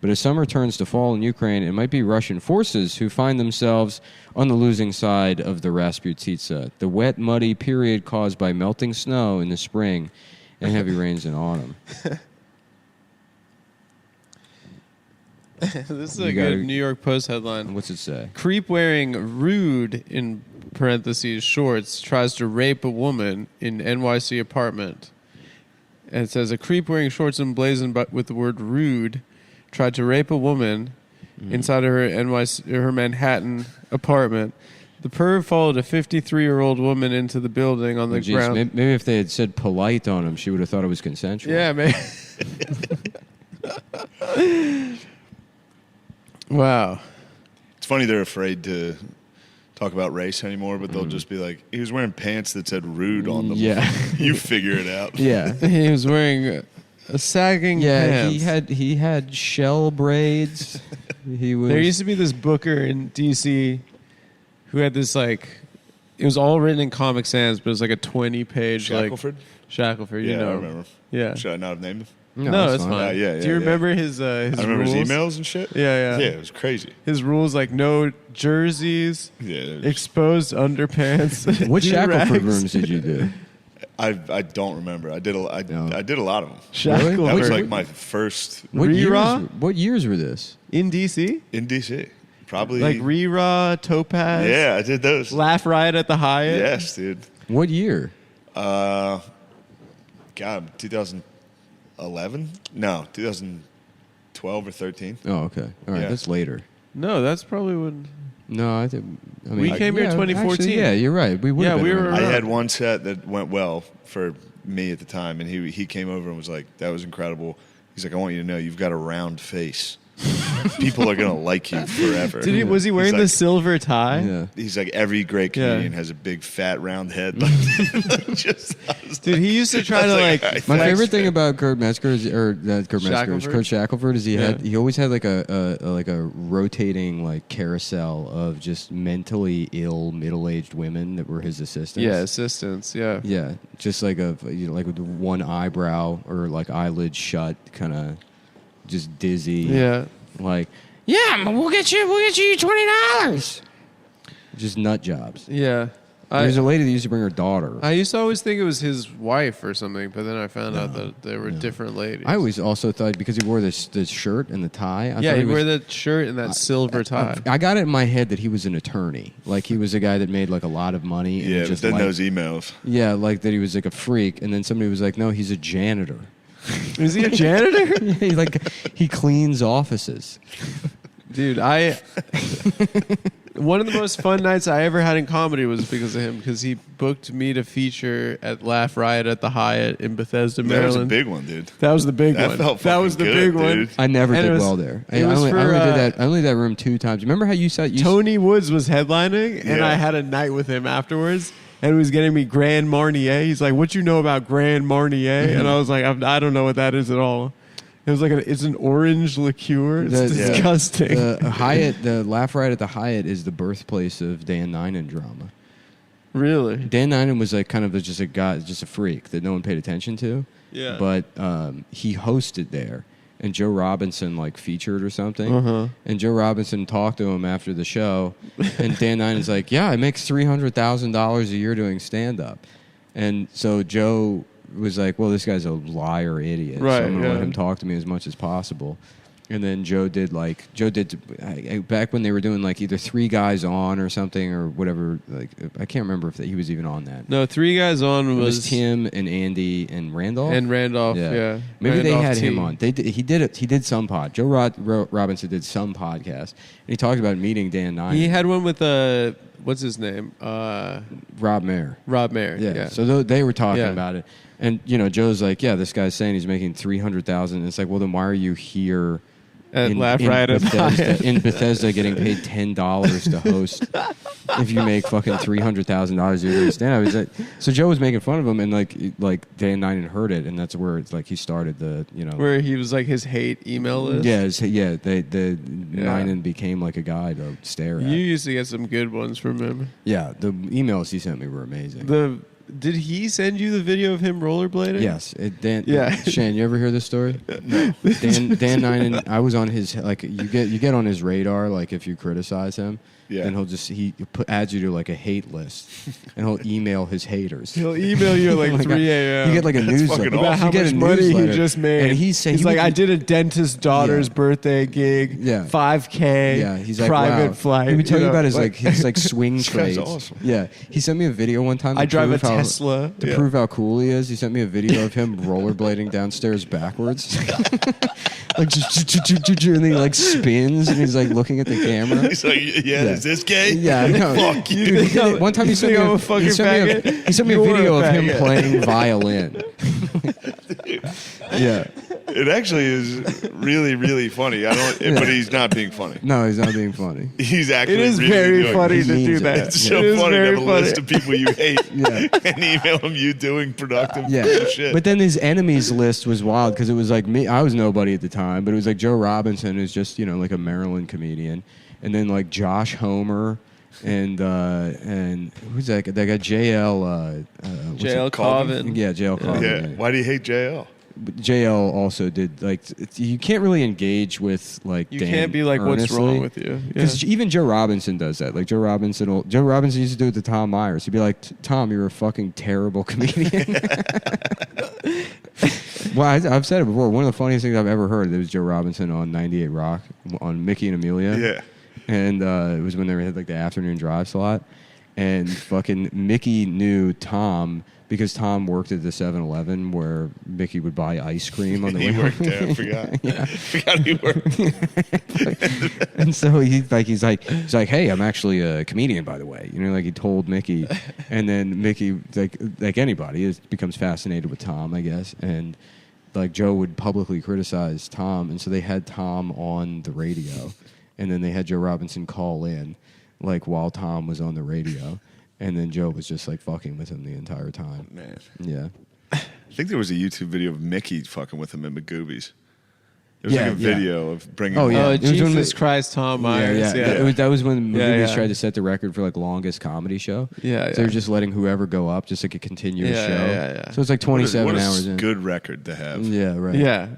But as summer turns to fall in Ukraine, it might be Russian forces who find themselves on the losing side of the Rasputitsa, the wet, muddy period caused by melting snow in the spring and heavy rains in autumn. This is You a gotta- good New York Post headline. What's it say? Creep wearing rude in parentheses shorts tries to rape a woman in NYC apartment. And it says a creep wearing shorts emblazoned with the word rude tried to rape a woman inside of her Manhattan apartment. The perv followed a 53-year-old woman into the building on the Oh, geez, ground. maybe if they had said polite on him, she would have thought it was consensual. Yeah, man. Wow. It's funny they're afraid to talk about race anymore, but they'll just be like, he was wearing pants that said rude on them. Yeah. You figure it out. Yeah. He was wearing a sagging Yeah, pants. he had shell braids. He was There used to be this booker in D.C. who had this like, it was all written in Comic Sans, but it was like a 20-page Shackelford? like Shackelford. You Yeah, know, I remember. Yeah. Should I not have named him? No, it's fine. fine. Yeah, Do you yeah. remember his I remember rules? his emails and shit. Yeah, yeah. Yeah, it was crazy. His rules like no jerseys, Yeah, it was- exposed underpants. What Shackelford do-rags. rooms did you do? I don't remember. I did a lot of them. Shackelford. That was like my first Re-Raw? What years were this? in DC, in DC. Probably like Re-Raw, Topaz. Yeah, I did those. Laugh Riot at the Hyatt. Yes, dude. What year? God, 2011? No, 2012 or 13. Oh, okay. All right, Yeah. that's later. No, that's probably when. No, I think. I mean, We came here yeah, 2014. actually, yeah, you're right. We would. Yeah, have been we were- around. I Right. had one set that went well for me at the time, and he came over and was like, "That was incredible." He's like, "I want you to know you've got a round face." people are gonna like you forever. Was he wearing He's the like, silver tie? Yeah. He's like every great Yeah. comedian has a big fat round head. Just, Dude, he used to try to like. I My flex favorite thing it. about Kurt Metzger is, Shackelford? Kurt Shackelford is Yeah. he always had like a rotating like carousel of just mentally ill middle-aged women that were his assistants. Yeah, assistants. Yeah. Yeah, just like like with one eyebrow or like eyelid shut, kind of just dizzy. Yeah. Like, yeah, we'll get you $20. Just nut jobs. Yeah. There's a lady that used to bring her daughter. I used to always think it was his wife or something, but then I found out that they were different ladies. I always also thought because he wore this shirt and the tie. I yeah, thought he was, wore that shirt and that silver tie. I got it in my head that he was an attorney. Like he was a guy that made like a lot of money. And Yeah, but just then liked- those emails. Yeah, like that he was like a freak. And then somebody was like, no, he's a janitor. Is he a janitor? he cleans offices. Dude, one of the most fun nights I ever had in comedy was because of him, because he booked me to feature at Laugh Riot at the Hyatt in Bethesda, That Maryland. was a big one, dude. That was the big That one. felt That was the fucking big good, one. dude. I never And did it was- well there. it I was only for, did that room 2 times. Remember how you said Tony Woods was headlining, and Yeah. I had a night with him afterwards, and he was getting me Grand Marnier. He's like, "What you know about Grand Marnier?" And I was like, "I don't know what that is at all." It was like it's an orange liqueur. It's disgusting. The Laugh Riot at the Hyatt is the birthplace of Dan Ninen drama. Really? Dan Ninen was like kind of just a guy, just a freak that no one paid attention to. Yeah. But he hosted there, and Joe Robinson like featured or something. And Joe Robinson talked to him after the show, and Dan Ninen's like, "Yeah, I make $300,000 a year doing stand up," and so Joe was like, well, this guy's a liar idiot, Right, so I'm going to yeah. let him talk to me as much as possible. And then Joe did back when they were doing like either Three Guys On or something or whatever. Like I can't remember if he was even on that. No, Three Guys On It was was Tim and Andy and Randolph. and Randolph. Yeah, Maybe Randolph they had T. him on. He did some pod. Joe Robinson did some podcast, and he talked about meeting Dan Ninen. He had one with what's his name? Rob Mayer. Rob Mayer. Yeah. So they were talking Yeah. about it, and Joe's like, yeah, this guy's saying he's making $300,000. It's like, well, then why are you here? At Laugh Riot at the Hyatt. In Bethesda, getting paid $10 to host if you make fucking $300,000 a year doing stand-up. So Joe was making fun of him, and like Dan Ninen heard it, and that's where it's like he started the where he was like his hate email list. Ninen became like a guy to stare at. You used to get some good ones from him. Yeah, the emails he sent me were amazing. Did he send you the video of him rollerblading? Yes, Dan. Yeah. Shane, you ever hear this story? No. Dan Ninen. I was on his like you get on his radar like if you criticize him. Yeah. And he adds you to like a hate list, and he'll email his haters. He'll email you at like 3 a.m. You get like a newsletter fucking about awesome. how You get much a money he newsletter, just made. and he's like, I did a dentist's daughter's Yeah. birthday gig. Yeah. 5K. Yeah, he's like private wow. flight. Let me tell you about his like his swing This guy's trades. awesome. Yeah, he sent me a video one time. I to drive a prove how- Tesla. To prove how cool he is, he sent me a video of him rollerblading downstairs backwards, like and he like spins and he's like looking at the camera. He's like, yeah, is this gay? Yeah, I know. Fuck you. Dude, he did it. One time he sent me think I'm a a fucking he sent me a faggot? he sent me a You're video a of him faggot. playing violin. Yeah. It actually is really, really funny. But he's not being funny. No, he's not being funny. He's actually It is really very doing funny it. He to do means it. that. It's so It is funny to very have a funny. list of people you hate Yeah. and email them you doing productive Yeah, shit. but then his enemies list was wild because it was like me. I was nobody at the time, but it was like Joe Robinson, who's just like a Maryland comedian, and then like Josh Homer, and who's that? That guy JL. What's JL it- Colvin. Yeah, JL Colvin. yeah. Why do you hate JL? But JL also did like you can't really engage with like You Dan can't be like, what's wrong earnestly. with you? Yeah. Because even Joe Robinson does that. Like Joe Robinson used to do it to Tom Myers. He'd be like, "Tom, you're a fucking terrible comedian." Well, I've said it before. One of the funniest things I've ever heard was Joe Robinson on 98 Rock on Mickey and Amelia. Yeah. And it was when they had like the afternoon drive slot, and fucking Mickey knew Tom. Because Tom worked at the 7-Eleven where Mickey would buy ice cream on the He way worked home. there. I forgot. Yeah. I forgot he worked. And so he's like, hey, I'm actually a comedian, by the way. Like he told Mickey, and then Mickey, like anybody, becomes fascinated with Tom, I guess. And like Joe would publicly criticize Tom, and so they had Tom on the radio, and then they had Joe Robinson call in, like while Tom was on the radio, and then Joe was just like fucking with him the entire time. Man. Yeah. I think there was a YouTube video of Mickey fucking with him in Magoobies. There was Yeah, like a video of bringing. Oh, yeah. Oh, It was when Jesus the- Christ, Tom Myers. Yeah. That was when Yeah, movies yeah. tried to set the record for like longest comedy show. Yeah, So yeah. they're just letting whoever go up, just like a continuous Yeah, show. yeah. So it's like 27 what a hours in. good record to have. Yeah, right. Yeah.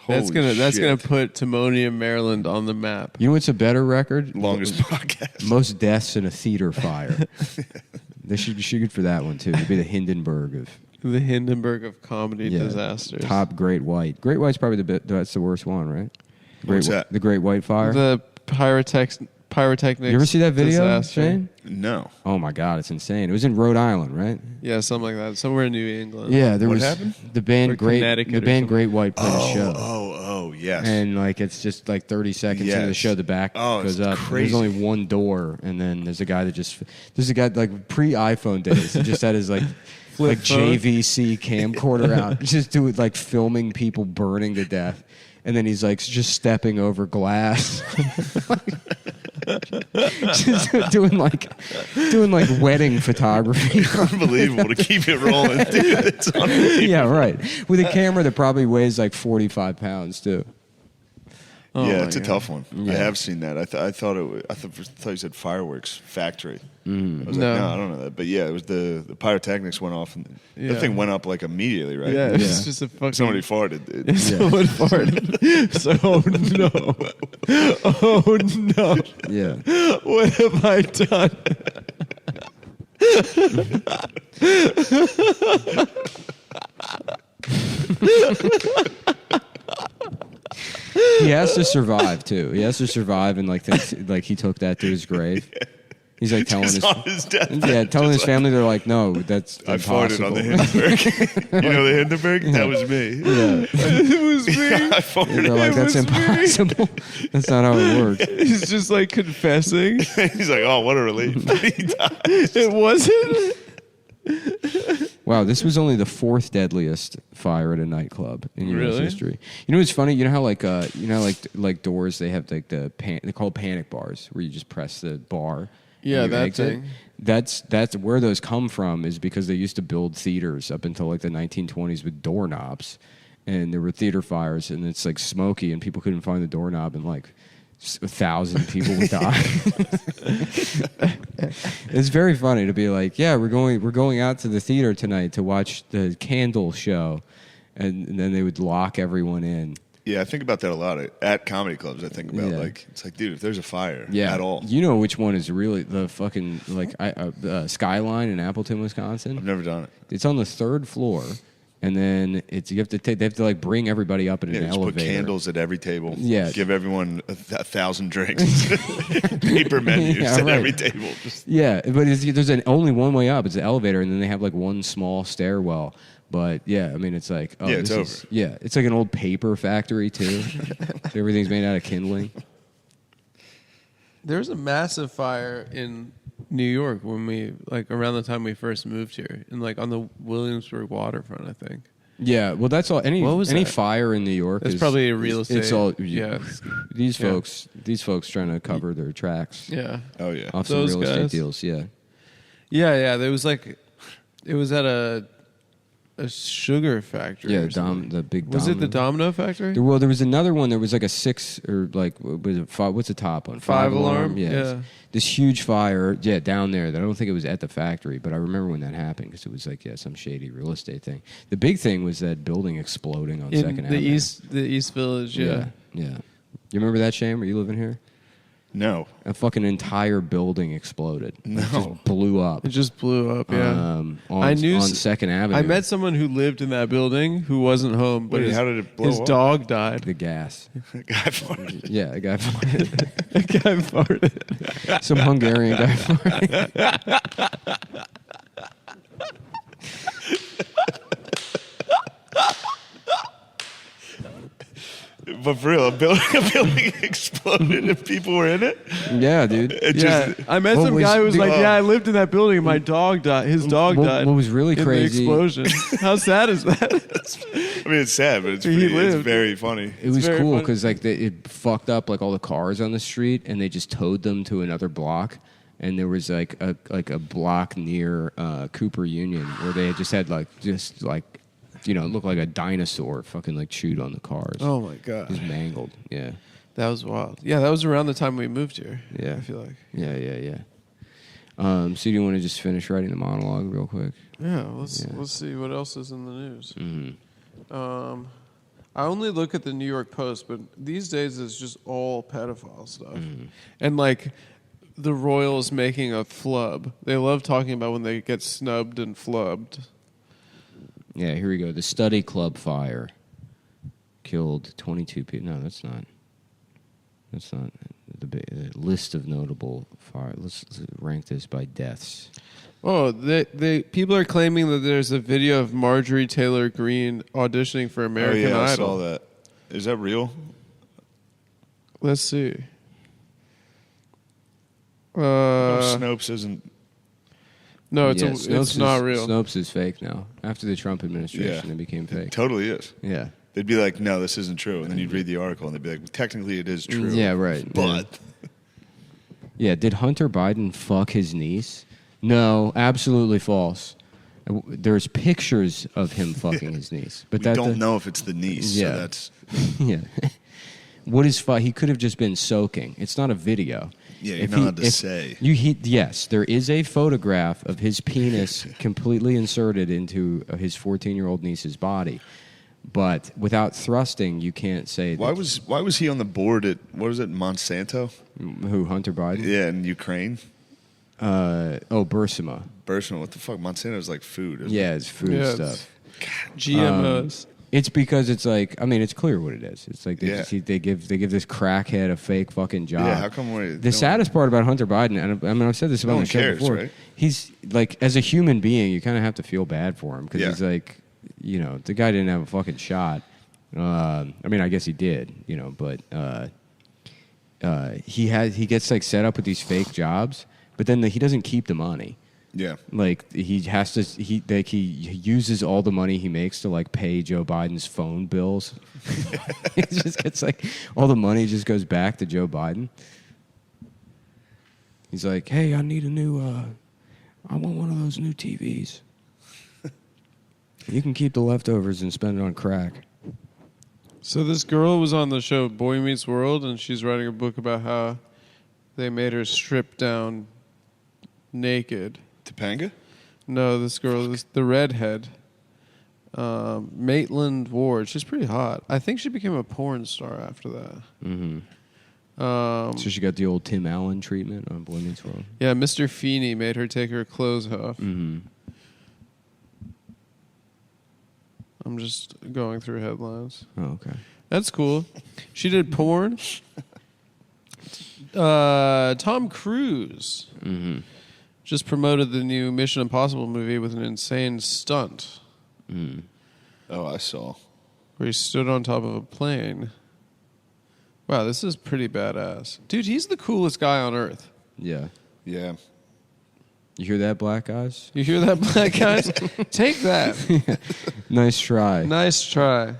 That's Holy gonna shit. put Timonium, Maryland on the map. You know what's a better record? Longest podcast. Most deaths in a theater fire. They should be good for that one too. It'd be the Hindenburg of The Hindenburg of comedy disasters. top Great White. Great White's probably that's the worst one, right? What's that? The Great White Fire. The pyrotechnics. You ever see that video, disaster. Shane? No. Oh my God, it's insane. It was in Rhode Island, right? Yeah, something like that. Somewhere in New England. Yeah, there What was happened? the band Or Great. Connecticut The or band something. Great White played a show. Oh, yes. And like it's just like 30 seconds into the Yes. show, the back Oh, goes it's up. crazy. There's only one door, and then there's a guy like pre-iPhone days. He just had his like Flip phone. JVC camcorder out, just doing like filming people burning to death, and then he's like just stepping over glass, just doing like wedding photography. Unbelievable to keep it rolling, dude. It's unbelievable. Yeah, right. With a camera that probably weighs like 45 pounds too. Oh Yeah, my it's a God. tough one. Yeah. I have seen that. I thought you said fireworks factory. I was No. like, no, I don't know that. But yeah, it was the pyrotechnics went off, and Yeah. that thing went up like immediately, right? Yeah, it Yeah. was just a fucking. Somebody farted. Someone farted. So, oh no. Oh no. Yeah. What have I done? He has to survive too. He has to survive, and like thinks, like he took that to his grave. He's like telling Just his on his deathbed, yeah, telling his just like, family. They're like, no, that's I farted impossible. on the Hindenburg. You know the Hindenburg? That was me. It was me. I farted. They're like, that's was me. impossible. That's not how it works. He's just like confessing. He's like, oh, what a relief. He died. It wasn't. Wow, this was only the fourth deadliest fire at a nightclub in U.S. Really? history. You know what's funny? You know how like doors they have like they're called panic bars where you just press the bar. Yeah, and you that exit? thing. That's where those come from is because they used to build theaters up until like the 1920s with doorknobs, and there were theater fires, and it's like smoky, and people couldn't find the doorknob, and like 1,000 people would die. It's very funny to be like, yeah, we're going out to the theater tonight to watch the Candle show, and then they would lock everyone in. Yeah, I think about that a lot at comedy clubs. I think about Yeah. like it's like, dude, if there's a fire Yeah, at all, you know which one is really the fucking like Skyline in Appleton, I've Wisconsin. never done it. It's on the third floor, and then they have to like bring everybody up in Yeah, an just put elevator. candles at every table. Yeah. Give everyone 1,000 drinks. Paper menus Yeah, at right. every table. Just Yeah, but there's only one way up. It's the elevator, and then they have like one small stairwell. But yeah, I mean, it's like Yeah, it's over. Yeah, it's like an old paper factory too. Everything's made out of kindling. There was a massive fire in New York when we around the time we first moved here, and like on the Williamsburg waterfront, I think. Yeah, well, that's all. Any What was any that? fire in New York That's is probably a real estate. It's all Yeah. These Yeah. folks trying to cover their tracks Yeah. oh yeah. off some Those real estate guys. deals. Yeah, Yeah. There was it was at a sugar factory. yeah. or something. The big. Was it the Domino. Domino factory? Well, there was another one. There was like a 6 or like was it five, what's the top one? Five alarm? Yeah. Yeah. This huge fire. Yeah, down there. I don't think it was at the factory, but I remember when that happened because it was like some shady real estate thing. The big thing was that building exploding on In Second the Avenue. East Village. Yeah. Yeah. You remember that, Shane? Were you living here? No. A fucking entire building exploded. No. It just blew up. It just blew up. Yeah. On, I knew on s- Second Avenue. I met someone who lived in that building who wasn't home, but Wait, his, how did it blow his up? dog died. the gas. Guy farted. Yeah, a guy farted. The guy farted. Some Hungarian guy farted. but for real, a building exploded and people were in it. Yeah, dude. It Yeah, just, I met What some was guy who was the- like, "Yeah, I lived in that building, and my dog died. His dog died. What was really in crazy? The explosion. How sad is that? I mean, it's sad, but it's He pretty, it's lived. very funny. It was very cool funny. because like it fucked up like all the cars on the street, and they just towed them to another block. And there was like a block near Cooper Union where they just had just it looked like a dinosaur fucking like chewed on the cars. Oh my It god, was mangled. Yeah. that was wild. Yeah, that was around the time we moved here. Yeah. I feel like. Yeah. So do you want to just finish writing the monologue real quick? Yeah, let's Yeah. see what else is in the news. Mm-hmm. I only look at the New York Post, but these days it's just all pedophile stuff, Mm-hmm. and like the Royals making a flub. They love talking about when they get snubbed and flubbed. Yeah, here we go. The study club fire killed 22 people. No, that's not. That's not the list of notable fire. Let's rank this by deaths. Oh, they people are claiming that there's a video of Marjorie Taylor Greene auditioning for American I Idol. saw that. Is that real? Let's see. Snopes isn't. No, it's Yeah, it's not real. Snopes is fake now. After the Trump administration, Yeah. it became It fake. totally is. Yeah. They'd be like, "No, this isn't true," and then you'd read the article, and they'd be like, "Technically, it is true." Yeah, right. But Yeah, did Hunter Biden fuck his niece? No, absolutely false. There's pictures of him fucking his niece, but we don't know if it's the niece. Yeah. So that's Yeah. What is he could have just been soaking. It's not a video. Yeah, you're not allowed to say. Yes, there is a photograph of his penis completely inserted into his 14-year-old niece's body. But without thrusting, you can't say that. why was he on the board at what was it, Monsanto? Who, Hunter Biden? Yeah, in Ukraine. Burisma. Burisma, what the fuck? Monsanto is like food. Isn't Yeah, it? it's food Yeah, stuff. GMOs. It's because it's like, I mean, it's clear what it is. It's like Yeah. they give this crackhead a fake fucking job. Yeah, how come we? The saddest part about Hunter Biden, and I mean, I've said this about No the one show cares, before. right? He's like, as a human being, you kind of have to feel bad for him because Yeah. he's like, the guy didn't have a fucking shot. I mean, I guess he did, but he gets like set up with these fake jobs, but then he doesn't keep the money. Yeah, Like he has to, he uses all the money he makes to like pay Joe Biden's phone bills. He just gets like all the money just goes back to Joe Biden. He's like, "Hey, I need a new. I want one of those new TVs. You can keep the leftovers and spend it on crack." So this girl was on the show Boy Meets World, and she's writing a book about how they made her strip down naked. Topanga. No, this girl, the redhead, Maitland Ward. She's pretty hot. I think she became a porn star after that. Mm-hmm. So she got the old Tim Allen treatment on Boy Meets World. Yeah, Mr. Feeney made her take her clothes off. Mm-hmm. I'm just going through headlines. Oh, okay. That's cool. She did porn. Tom Cruise Mm-hmm. just promoted the new Mission Impossible movie with an insane stunt Mm. Oh, I saw. where he stood on top of a plane. Wow, this is pretty badass. Dude, he's the coolest guy on earth. Yeah. Yeah, You hear that, black guys? You hear that, black guys? Take that. Nice try. Nice try.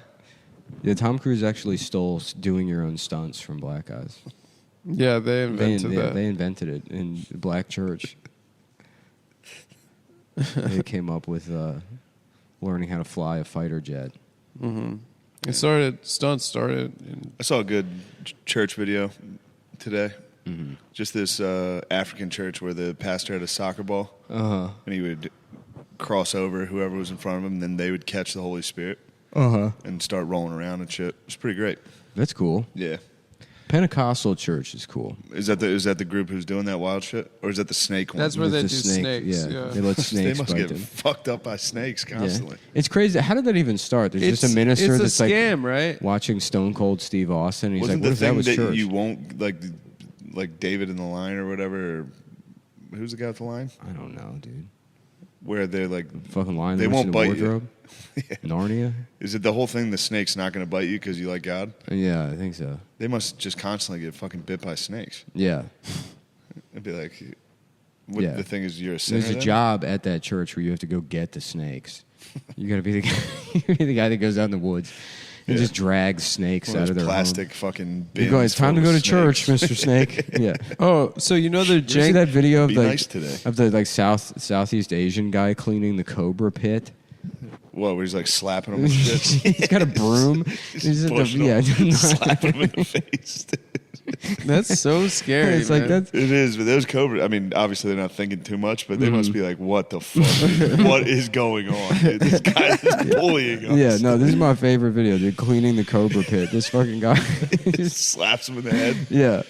Yeah, Tom Cruise actually stole doing your own stunts from black guys. Yeah, they invented that. They invented it in the black church. They came up with learning how to fly a fighter jet. Stunts started in I saw a good church video today. Mm-hmm. Just this African church where the pastor had a soccer ball, Uh-huh. and he would cross over whoever was in front of him, and then they would catch the Holy Spirit Uh-huh. and start rolling around and shit. It's pretty great. That's cool. Yeah. Pentecostal church is cool. Is that the group who's doing that wild shit, or is that the snake one? That's where they do It's the snake, snakes. Yeah. Yeah. They let they snakes must bite get them. fucked up by snakes constantly. Yeah. It's crazy. How did that even start? There's just a minister it's that's a like scam, right? watching Stone Cold Steve Austin. And he's Wasn't like, what the if that thing was that church? you won't like David in the line or whatever? Or, who's the guy with the line? I don't know, dude. where they're like Fucking lying they loose won't in the bite wardrobe. you. Narnia. Is it the whole thing? The snake's not going to bite you because you like God? Yeah, I think so. They must just constantly get fucking bit by snakes. Yeah. It'd be like, what, Yeah. the thing is, you're a sinner. There's a then? job at that church where you have to go get the snakes. You got to be the guy, you're the guy that goes out in the woods and just drags snakes One of out those of their plastic home. fucking bins. You go, it's time to filled go to with church, snakes. Mr. Snake. Yeah. Oh, so you know the You see jank. that video of Be the nice today. of the like Southeast Asian guy cleaning the cobra pit? What? Where he's like slapping him with shit. He's got a broom. He's at the, Pushing yeah, him, slapping him in the face. That's so scary. it's like man. that's It is, but those cobras. I mean, obviously they're not thinking too much, but they must be like, "What the fuck? What is going on? Dude? This guy is bullying us." yeah. No, this is my favorite video. Dude, cleaning the cobra pit. This fucking guy. Just slaps him in the head. Yeah,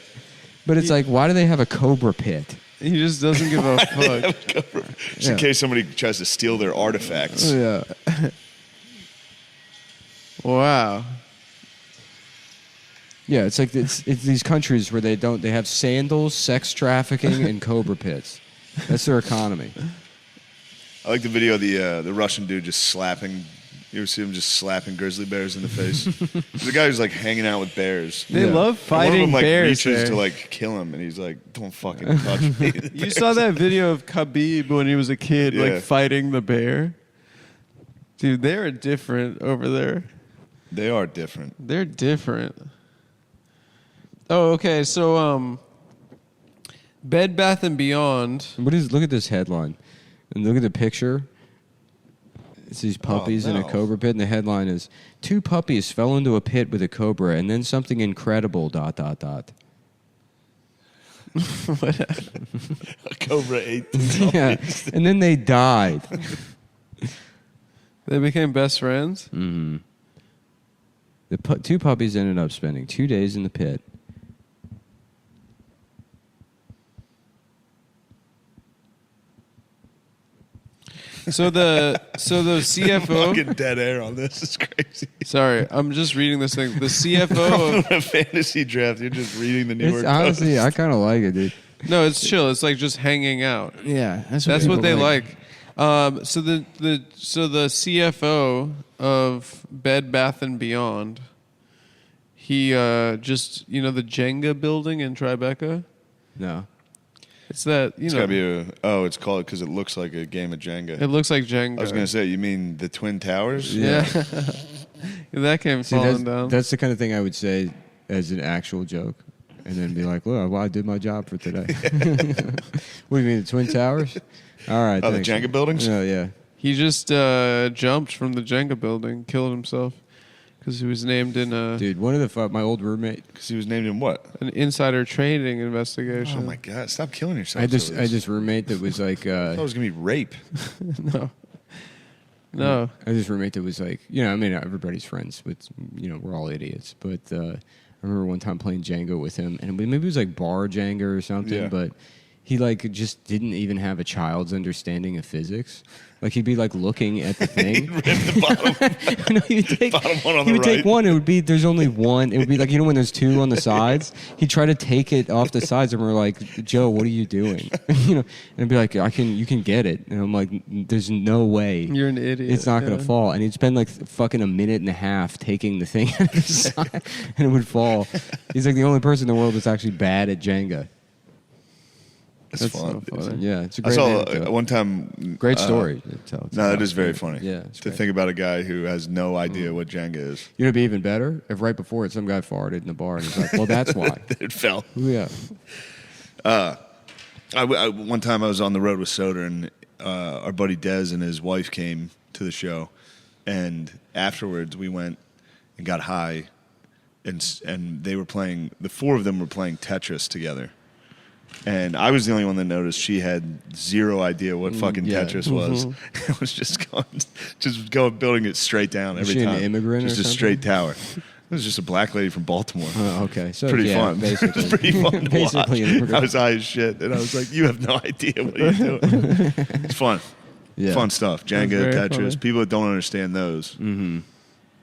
but it's like, why do they have a cobra pit? He just doesn't give a fuck. Just in case somebody tries to steal their artifacts. Yeah. Wow. Yeah, it's like it's these countries where they have sandals, sex trafficking, and cobra pits. That's their economy. I like the video of the Russian dude just slapping. You ever see him just slapping grizzly bears in the face? There's a guy who's like hanging out with bears. They Yeah. love And fighting one of them like bears. reaches there. to like kill him, and he's like, "Don't fucking touch me." You saw that video of Khabib when he was a kid, Yeah. like fighting the bear? Dude, they're different over there. They are different. They're different. Oh, okay. So, Bed Bath and Beyond. Look at this headline, and look at the picture. It's these puppies in a no. cobra pit, and the headline is: 2 puppies fell into a pit with a cobra, and then something incredible. ... A cobra ate the Yeah, and then they died. They became best friends. Mm-hmm. The 2 puppies ended up spending 2 days in the pit. So the CFO. fucking dead air on this. It's crazy. Sorry, I'm just reading this thing. The CFO. A fantasy draft. You're just reading the New It's York honestly, Post. I kind of like it, dude. No, it's chill. It's like just hanging out. Yeah, That's what people they like. So the CFO of Bed Bath and Beyond, he just the Jenga building in Tribeca. No. It's that It's gotta be it's called because it looks like a game of Jenga. it looks like Jenga. I was gonna say, you mean the Twin Towers? yeah. That came See, falling down. that's the kind of thing I would say as an actual joke, and then be like, "Well, I did my job for today." What do you mean, the Twin Towers? All right. Oh, the thanks. Jenga buildings? Oh, yeah. He just jumped from the Jenga building, killed himself because he was named in Dude, one of my old roommate. Because he was named in what? an insider trading investigation. Oh my God! Stop killing yourself. I had this roommate that was like, I thought it was gonna be rape. No. I had this roommate that was like, I mean, everybody's friends with, we're all idiots. But I remember one time playing Jenga with him, and maybe it was like bar Jenga or something, Yeah. but he like just didn't even have a child's understanding of physics. Like he'd be like looking at the thing. Rip the bottom. No, he would take, Bottom one on he the would take right. one. It would be there's only one. It would be like when there's 2 on the sides. He'd try to take it off the sides, and we're like, Joe, what are you doing? And it'd be like, you can get it, and I'm like, there's no way. You're an idiot. It's not yeah. gonna fall. And he'd spend like fucking a minute and a half taking the thing out of the side, and it would fall. He's like the only person in the world that's actually bad at Jenga. It's That's fun. so funny. Yeah, it's a I great. saw anecdote. one time. Great story. to tell. It's No, about- that is very funny. Yeah, it's to great. think about a guy who has no idea what Jenga is. You know, it'd be even better if right before it, some guy farted in the bar, and he's like, "Well, that's why." It fell. Yeah. One time I was on the road with Soder, and our buddy Dez and his wife came to the show, and afterwards we went and got high, and they were playing. The 4 of them were playing Tetris together, and I was the only one that noticed. She had zero idea what fucking yeah. Tetris was. It was just going building it straight down every she an time. immigrant or Just a something? straight tower. It was just a black lady from Baltimore. Okay. So Pretty yeah, fun. Basically, It was pretty fun to basically an watch. immigrant. I was high as shit, and I was like, "You have no idea what you're doing." It's fun, Yeah. fun stuff. Jenga, very Tetris. funny. People that don't understand those,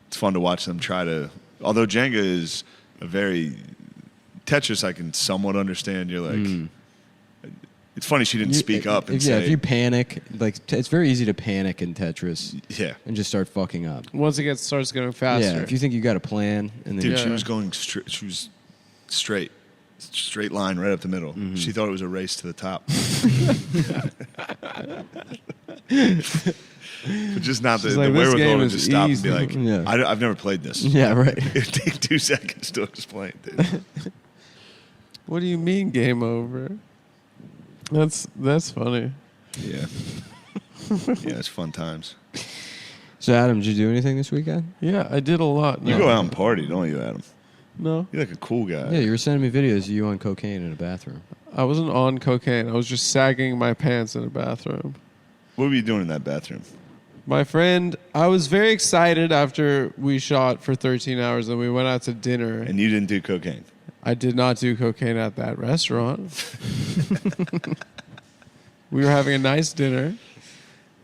it's fun to watch them try to. Although Jenga is a very Tetris, I can somewhat understand. You're like, It's funny she didn't speak up and say. If you panic, like it's very easy to panic in Tetris. Yeah. And just start fucking up. Once it starts going faster. Yeah, if you think you got a plan, and then Dude, she was going straight line right up the middle. Mm-hmm. She thought it was a race to the top. But just not the like, this game wherewithal to is just stop easy. and be like, Yeah. I've never played this. yeah, right. It'd take 2 seconds to explain, dude. What do you mean game over? That's funny. Yeah. Yeah, it's fun times. So, Adam, did you do anything this weekend? Yeah, I did a lot. You go out and party, don't you, Adam? No, You're like a cool guy. Yeah, you were sending me videos of you on cocaine in a bathroom. I wasn't on cocaine. I was just sagging my pants in a bathroom. What were you doing in that bathroom? My friend, I was very excited after we shot for 13 hours and we went out to dinner. And you didn't do cocaine. I did not do cocaine at that restaurant. We were having a nice dinner,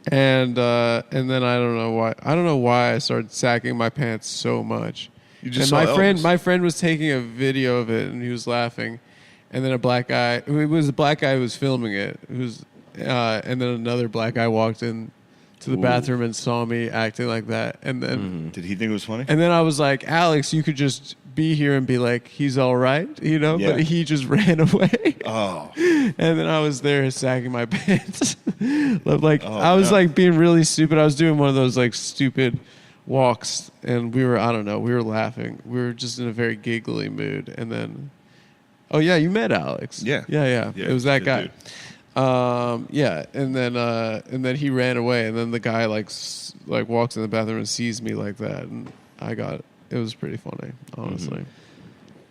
and then I don't know why I started sagging my pants so much. You just and saw my Elvis. friend was taking a video of it and he was laughing, and then a black guy. It was a black guy who was filming it. And then another black guy walked in to the bathroom and saw me acting like that, and then. Did he think it was funny? And then I was like, Alex, you could just be here and be like, he's all right, you know? Yeah. But he just ran away. Oh. And then I was there sagging my pants. Like, Oh, I was no. like being really stupid. I was doing one of those like stupid walks, and we were laughing. We were just in a very giggly mood. And then, oh yeah, you met Alex. Yeah. Yeah. Yeah, It was that good guy. dude. Yeah, and then he ran away, and then the guy like walks in the bathroom and sees me like that, and it was pretty funny, honestly.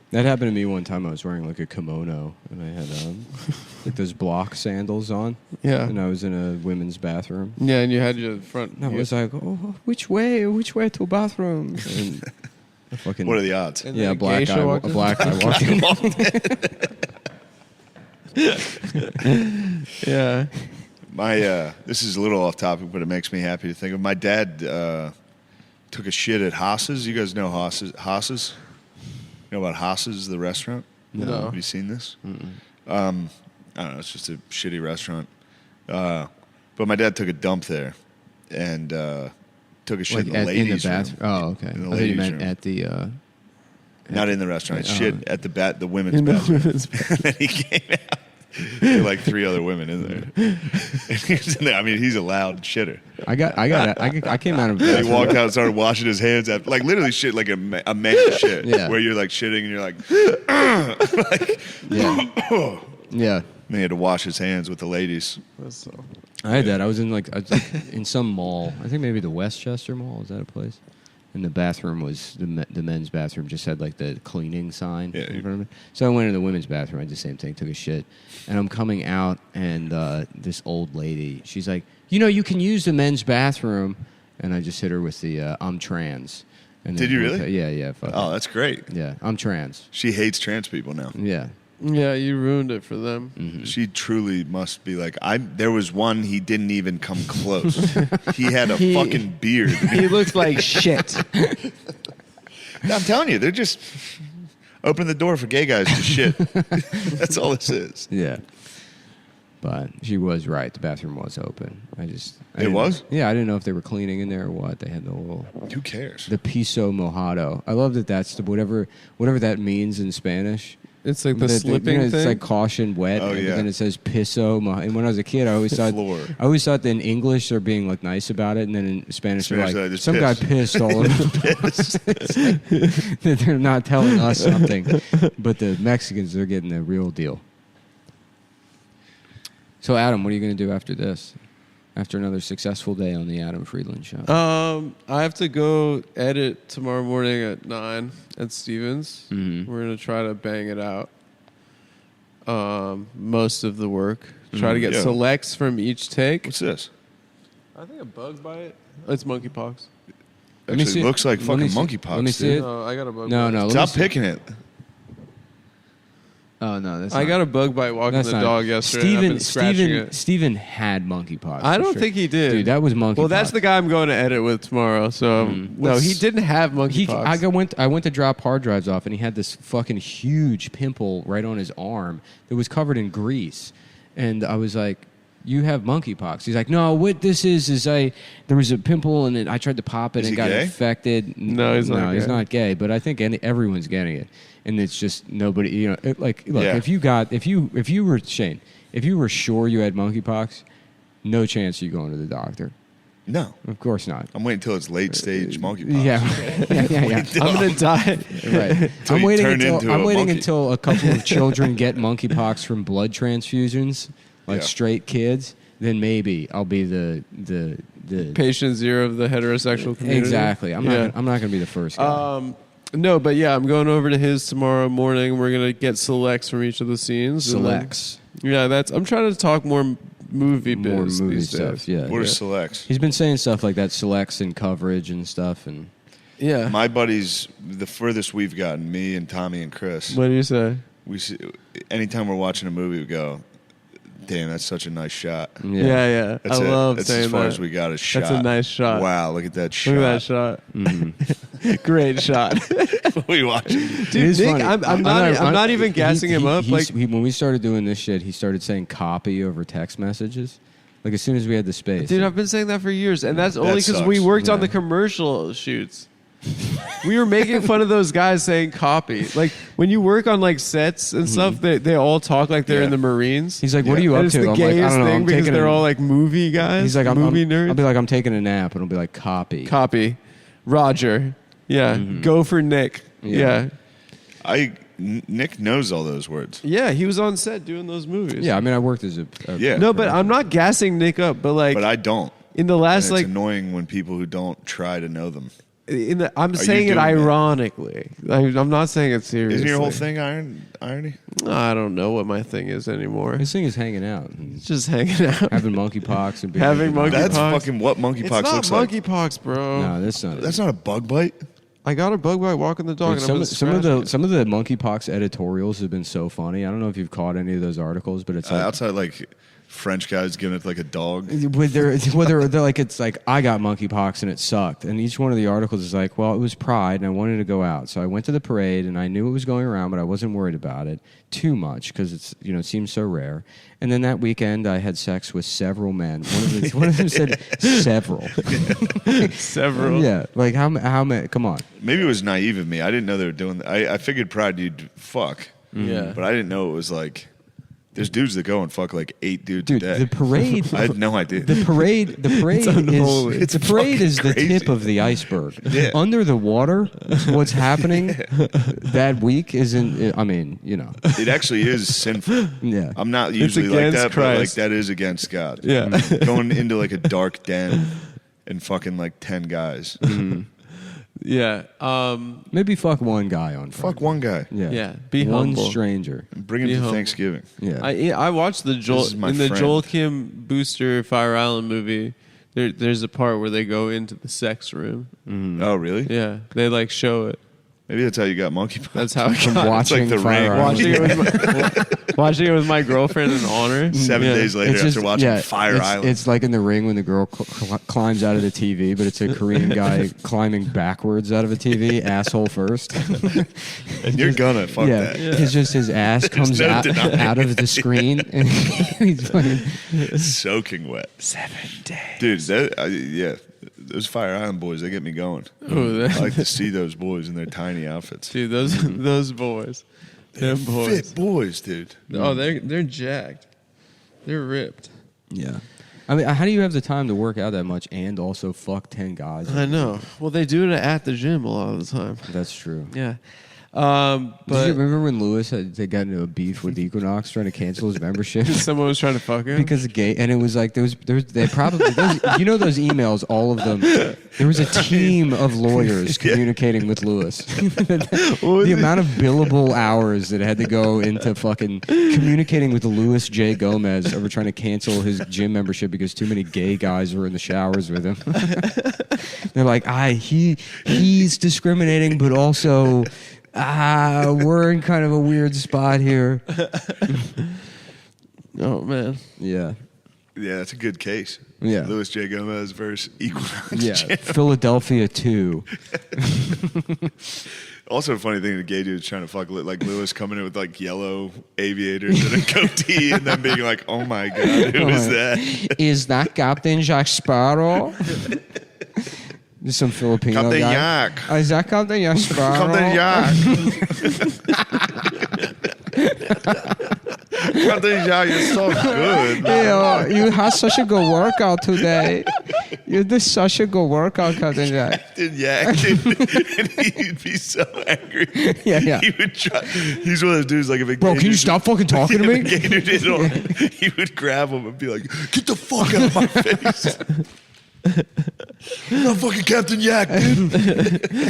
That happened to me one time. I was wearing like a kimono, and I had like those block sandals on. Yeah. And I was in a women's bathroom. Yeah, and you had your front. And I was like, oh, which way to bathroom? And I fucking, What are the odds? And yeah, then a black guy walked in. Yeah. My this is a little off topic, but it makes me happy to think of. My dad took a shit at Haas's. You guys know Haas's? You know about Haas's, the restaurant? No. Have you seen this? I don't know. It's just a shitty restaurant. But my dad took a dump there and took a shit Like in the ladies' in the bathroom. room. Oh, okay. In the I thought you ladies' meant room. at the. Not in the restaurant. Oh. Shit at the women's In the bathroom. women's And then he came out. There were like 3 other women in there. And he was in there. I mean, he's a loud shitter. I came out of the He bathroom. walked out and started washing his hands after, like literally shit, like a man shit. Yeah. Where you're like shitting and you're like, Yeah. Yeah. and he had to wash his hands with the ladies. I had that. I was in in some mall. I think maybe the Westchester Mall. Is that a place? And the bathroom was the men's bathroom. Just had like the cleaning sign Yeah, in front of it. So I went in the women's bathroom. I did the same thing. Took a shit, and I'm coming out, and this old lady. She's like, you can use the men's bathroom, and I just hit her with the I'm trans. And Did you really? Yeah. Fuck Oh, it. that's great. Yeah, I'm trans. She hates trans people now. Yeah. Yeah, you ruined it for them. Mm-hmm. She truly must be like, there was one, he didn't even come close. He had a fucking beard. He looks like shit. I'm telling you, they're just open the door for gay guys to shit. That's all this is. Yeah. But she was right. The bathroom was open. I didn't- was? Yeah, I didn't know if they were cleaning in there or what. They had the little Who cares? the piso mojado. I love that. That's the whatever that means in Spanish. It's like the But slipping it's thing. like caution wet. Oh, and yeah. then it says piso. And when I was a kid, I always thought Floor. that in English they're being like nice about it, and then in Spanish they're Spanish, like just some guy piss. pissed all over the place. It's like that they're not telling us something, but the Mexicans they're getting the real deal. So Adam, what are you going to do after this? After another successful day on the Adam Friedland Show. I have to go edit tomorrow morning at 9 at Stevens. Mhm. We're gonna try to bang it out. Most of the work. Try to get Yeah. selects from each take. What's this? I think a bug bite. It's monkeypox. Let me Actually, see- it looks like let me fucking see- monkeypox. let me see dude. it. No, I got a bug No, bite. no. let me Stop see- picking it. Oh no, that's I not- got a bug bite walking that's the not- dog yesterday. and I've been scratching it. Steven had monkeypox. I for don't sure. think he did. Dude, that was monkeypox. Well, that's the guy I'm going to edit with tomorrow. So no, he didn't have monkeypox. I went to drop hard drives off, and he had this fucking huge pimple right on his arm that was covered in grease. And I was like, you have monkeypox. He's like, no, what this is there was a pimple and I tried to pop it Is and he got gay? infected. No, he's not he's gay. not gay, but I think everyone's getting it. And it's just nobody, look, Yeah. if you were Shane, if you were sure you had monkeypox, no chance of you going to the doctor. No. Of course not. I'm waiting until it's late stage monkeypox. Yeah. I'm gonna die. Right. Till I'm you waiting turn into a monkey. until a couple of children get monkeypox from blood transfusions, like Yeah. straight kids. Then maybe I'll be the Patient zero of the heterosexual community. exactly. I'm Yeah. not going to be the first guy. No, but yeah, I'm going over to his tomorrow morning. We're gonna get selects from each of the scenes. and then- Selects. Yeah, I'm trying to talk more movie More biz movie these stuff. days. Yeah. What are selects? He's been saying stuff like that, selects and coverage and stuff, and Yeah. My buddies, the furthest we've gotten, me and Tommy and Chris, What do you say? anytime we're watching a movie, we go, "Damn, that's such a nice shot." Yeah. That's I it. love That's saying as far that. as we got a shot. That's a nice shot. Wow, look at that shot. Look at that shot. Mm-hmm. Great shot. What are we watching? It Dude, is Nick, funny. I'm not even gassing him up. Like, when we started doing this shit, he started saying copy over text messages. Like as soon as we had the space. dude, I've been saying that for years, and that's only because sucks. we worked on Yeah. the commercial shoots. We were making fun of those guys saying copy. Like when you work on like sets and stuff, they all talk like they're Yeah. in the Marines. He's like, "What are Yeah. you And up it's to?" the I'm like, "I gayest don't know. thing I'm because taking they're a-" all like movie guys. He's like, movie nerds. I'll be like, "I'm taking a nap," and I'll be like, "Copy." Copy. Roger. Yeah. Go for Nick. Yeah. Nick knows all those words. Yeah, he was on set doing those movies. Yeah, I mean, I worked as a Yeah. No, but I'm not gassing Nick up, but like But I don't. in the And last it's like annoying when people who don't try to know them. I'm saying it doing it? ironically. I'm not saying it seriously. Isn't your whole thing irony? I don't know what my thing is anymore. His thing is hanging out, and It's just hanging out. having monkeypox, and being Having monkey- That's Monkeypox? fucking what It's monkeypox not looks like. monkeypox, bro. No, that's not. That's not a bug bite. I got a bug bite walking the dog, Dude, and I'm some of the monkeypox editorials have been so funny. I don't know if you've caught any of those articles, but it's like Outside, like French guys giving it like a dog. they're like it's like I got monkeypox and it sucked, and each one of the articles is like, well, it was Pride and I wanted to go out, so I went to the parade and I knew it was going around, but I wasn't worried about it too much because it's it seems so rare. And then that weekend I had sex with several men. One of them said several. several. Yeah, like how many? Come on. Maybe it was naive of me. I didn't know they were doing that. I figured Pride you'd fuck. Yeah. But I didn't know it was like there's dudes that go and fuck like 8 dudes Dude, a day. the parade. I had no idea. The parade unholy. is It's the parade is the fucking crazy. tip of the iceberg. Yeah. Under the water, what's happening that week isn't. I mean, It actually is sinful. yeah. I'm not usually like against that, but like Christ. that is against God. Yeah. Going into like a dark den and fucking like 10 guys. Yeah. Maybe fuck one guy on Friday. Fuck one guy. Yeah. Yeah, be one humble. stranger. Bring him Be to humble. Thanksgiving. Yeah. I watched the Joel This is my in the friend. Joel Kim Booster Fire Island movie. There's a part where they go into the sex room. Oh, really? Yeah, they like show it. Maybe that's how you got monkeypox. That's how I From got watching the Fire ring. Island. watching it with my girlfriend in honor. 7 Yeah. days later It's just- after watching yeah, Fire it's, Island. It's like in The Ring when the girl climbs out of the TV, but it's a Korean guy climbing backwards out of a TV, asshole first. and you're gonna fuck yeah, that. it's just his ass comes no out, denying out of the screen, and he's fucking. Soaking wet. 7 days. Dude, yeah. Those Fire Island boys, they get me going. Oh, I like to see those boys in their tiny outfits. Dude, those boys, them boys. Fit boys, dude. Oh, they're jacked. They're ripped. Yeah. I mean, how do you have the time to work out that much and also fuck 10 guys? I know. Well, they do it at the gym a lot of the time. That's true. Yeah. Did you But remember when Lewis they got into a beef with Equinox trying to cancel his membership? someone was trying to fuck him. Because of gay, and it was like they probably those emails, all of them. There was a team of lawyers communicating with Lewis. The amount of billable hours that had to go into fucking communicating with Louis J. Gomez over trying to cancel his gym membership because too many gay guys were in the showers with him. They're like, he's discriminating, but also. We're in kind of a weird spot here. Oh man. Yeah. Yeah, that's a good case. Yeah. Louis J. Gomez versus Equinox. Yeah. Gym. Philadelphia 2. Also, a funny thing, the gay dude was trying to fuck like Lewis coming in with like yellow aviators and a goatee, and then being like, "Oh my god, who is that?" Is that Captain Jack Sparrow? There's some Filipino Captain guy. Yak. Is that Captain Jack Sparrow? Captain Yak. Captain Yak, you're so good. You had such a good workout today. You did such a good workout, Captain Jack. Captain Yak, dude. And he'd be so angry. Yeah. He would try. He's one of those dudes like if a Bro, gay can you dude- stop fucking talking to me? If a gay dude did it, he would grab him and be like, "Get the fuck out of my face." You're not fucking Captain Yak, dude.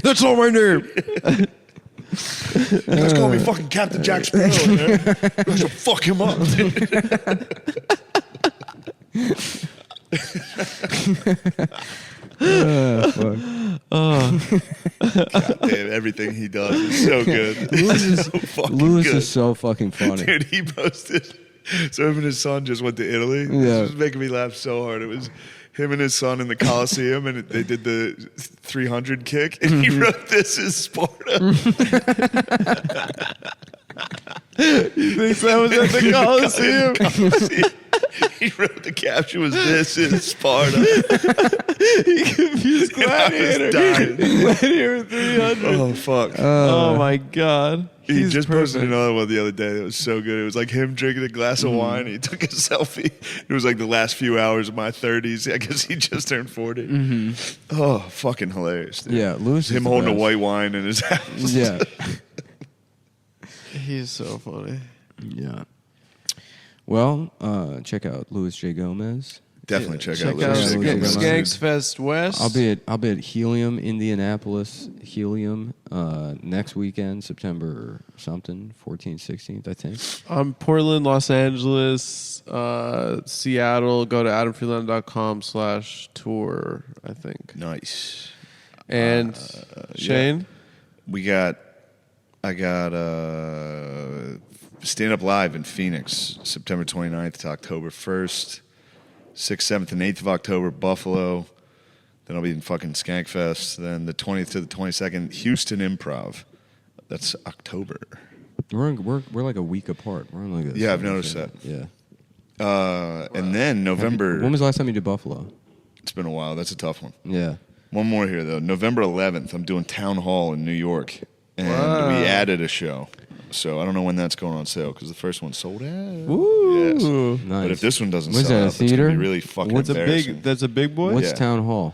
That's not my name. Let's call me fucking Captain Jack Sparrow. Man. I should fuck him up, dude. God damn, everything he does is so good. Lewis is so fucking funny. Dude, he posted. So him and his son just went to Italy. Yeah. This was making me laugh so hard. It was him and his son in the Coliseum, and they did the 300 kick, and he wrote, "This is Sparta." He thinks that was at the Coliseum. He wrote the caption was, "This is Sparta." He confused And I Gladiator. was dying. Gladiator 300. Oh fuck. Oh my god. He He's just posted perfect. another one the other day that was so good. It was like him drinking a glass of wine. He took a selfie. It was like the last few hours of my 30s. I guess he just turned 40. Oh, fucking hilarious. Dude. Yeah, Lewis is Him the holding a best. white wine in his house. Yeah. He's so funny. Yeah. Well, check out Louis J. Gomez. Definitely check out Check Louis out J. Gomez. Skanks Fest West. I'll be at Helium, Indianapolis. Helium next weekend, September something, 14th, 16th, I think. Portland, Los Angeles, Seattle. Go to adamfreeland.com/tour, I think. Nice. And Shane? I got Stand Up Live in Phoenix, September 29th to October 1st. 6th, 7th, and 8th of October, Buffalo. Then I'll be in fucking Skankfest. Then the 20th to the 22nd, Houston Improv. That's October. We're like a week apart. We're on like a Yeah, I've noticed that. Yeah. And then November. When was the last time you did Buffalo? It's been a while. That's a tough one. Yeah. One more here, though. November 11th, I'm doing Town Hall in New York. And we added a show. So I don't know when that's going on sale because the first one sold out. Ooh. Yes. Nice. But if this one doesn't Was sell that a out, that's going theater? to be really fucking What's a embarrassing. big? That's a big boy. What's Yeah. Town Hall?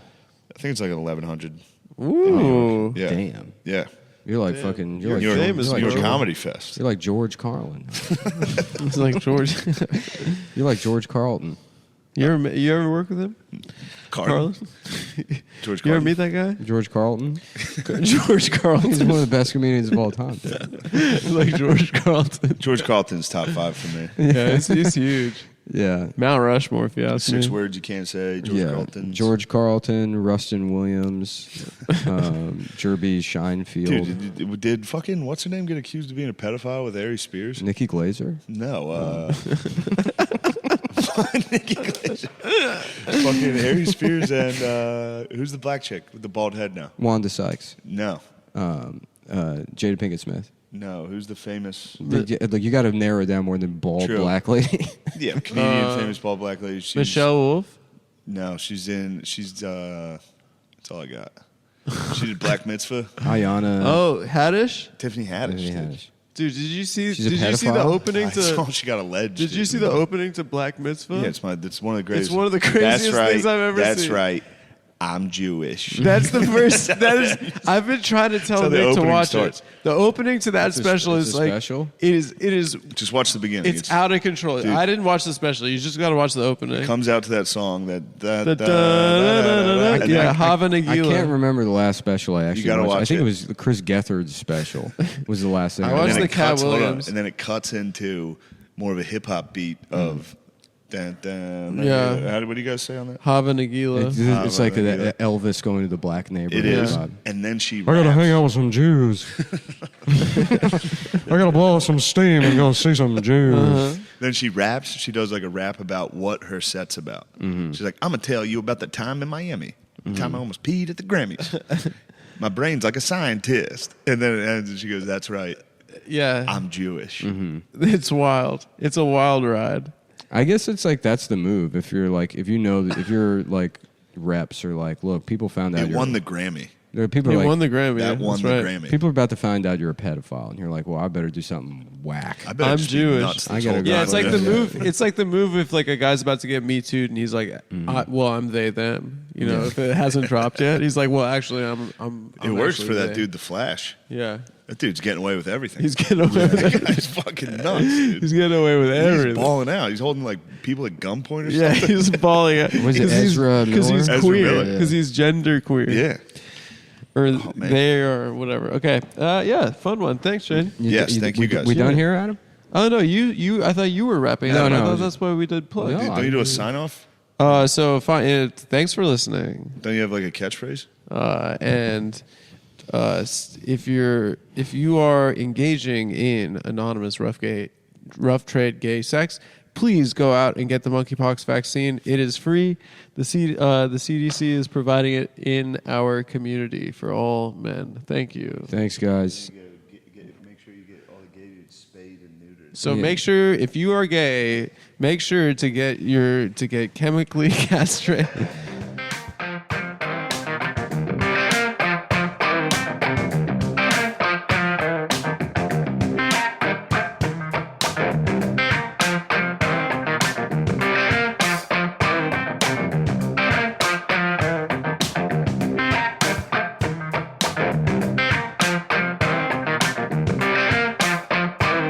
I think it's like 1,100. Ooh. Yeah. Damn. Yeah. You're like fucking. New You're York, like famous New for York it. Comedy Fest. You're like George Carlin. It's like George. You're like George Carlton. You ever work with him? Carlin? George You ever Carlin. meet that guy? George Carlton. George Carlton. He's one of the best comedians of all time. Dude. Like George Carlton. George Carlton's top 5 for me. Yeah, he's huge. Yeah. Mount Rushmore, if you ask 6 me. words you can't say. George Carlton. George Carlton, Rustin Williams, Jerby Scheinfeld, Dude, did fucking what's her name get accused of being a pedophile with Ari Spears? Nikki Glazer. No. Nikki Glaser. Fucking Ari Spears and who's the black chick with the bald head now? Wanda Sykes, No. Jada Pinkett Smith. No. Who's the famous? Like you got to narrow it down more than bald True. black lady. Yeah, comedian, famous bald black lady. She's, Michelle Wolf. No, she's. That's all I got. She did Black Mitzvah. Ayana. Oh, Haddish. Tiffany Haddish. Tiffany dude. Haddish. Dude, did you see? She's a Did you see the pedophile? opening I saw to? she got alleged. Did you see the opening to Black Mitzvah? Yeah, it's one of the greatest. It's one of the craziest That's right. things I've ever That's seen. right. I'm Jewish. That's the first. That is. I've been trying to tell So the Nick to opening watch starts. it. The opening to that It's a- special it's is a like special? It is. Just watch the beginning. It's out of control. Dude. I didn't watch the special. You just got to watch the opening. Comes out to that song that Da-da-da-da-da-da. Yeah, Hava I Nagila. can't remember the last special I actually gotta watched. I watch think it. it was Chris Gethard's special. Was the last thing I I watched And then the it Cat cuts- hold on. Williams. And then it cuts into more of a hip hop beat of. Dun, dun, Yeah. What do you guys say on that? Hava Nagila. It's like the Elvis going to the black neighborhood. It is. vibe. And then she. I gotta raps. hang out with some Jews. I gotta blow out some steam and go see some Jews. Then she raps. She does like a rap about what her set's about. She's like, I'm going to tell you about the time in Miami. The time I almost peed at the Grammys. My brain's like a scientist. And then it ends and she goes, that's right. Yeah. I'm Jewish. It's wild. It's a wild ride. I guess it's like that's the move. If you're like, if you know, if you're like reps are like, look, people found out It won the Grammy. there are people He are like, won the Grammy. That yeah, won that's the right. Grammy. people are about to find out you're a pedophile, and you're like, well, I better do something whack. I better I'm just be Jewish. nuts I this gotta whole go. Yeah, time. it's like the move. It's like the move if like a guy's about to get Me Too'd and he's like, "Well, I'm they them." You know, if it hasn't dropped yet, he's like, "Well, actually, I'm It works actually for that they." dude, The Flash. Yeah, That dude's getting away with everything. he's getting away with it. He's fucking nuts, dude. He's getting away with He's everything. balling out. He's holding like people at gunpoint or Yeah, something. he's balling out. Was it 'Cause he's- Ezra Because he's Miller? Ezra queer. Miller. Because he's gender queer. Yeah. Or man. they or whatever. Okay. Yeah, fun one. Thanks, Shane. Yes, thank you we, guys. We done Yeah. here, Adam? Oh no, you. I thought you were wrapping No, up. no, I I thought was that's why we did plug. No. Dude, don't you do a sign off? So fine. Thanks for listening. Don't you have like a catchphrase? And if you are engaging in anonymous rough trade gay sex, please go out and get the monkeypox vaccine. It is free. The CDC is providing it in our community for all men. Thank you. Thanks, guys. Make sure you get all the gay dudes spayed and neutered. So Yeah. make sure if you are gay, make sure to get chemically castrated.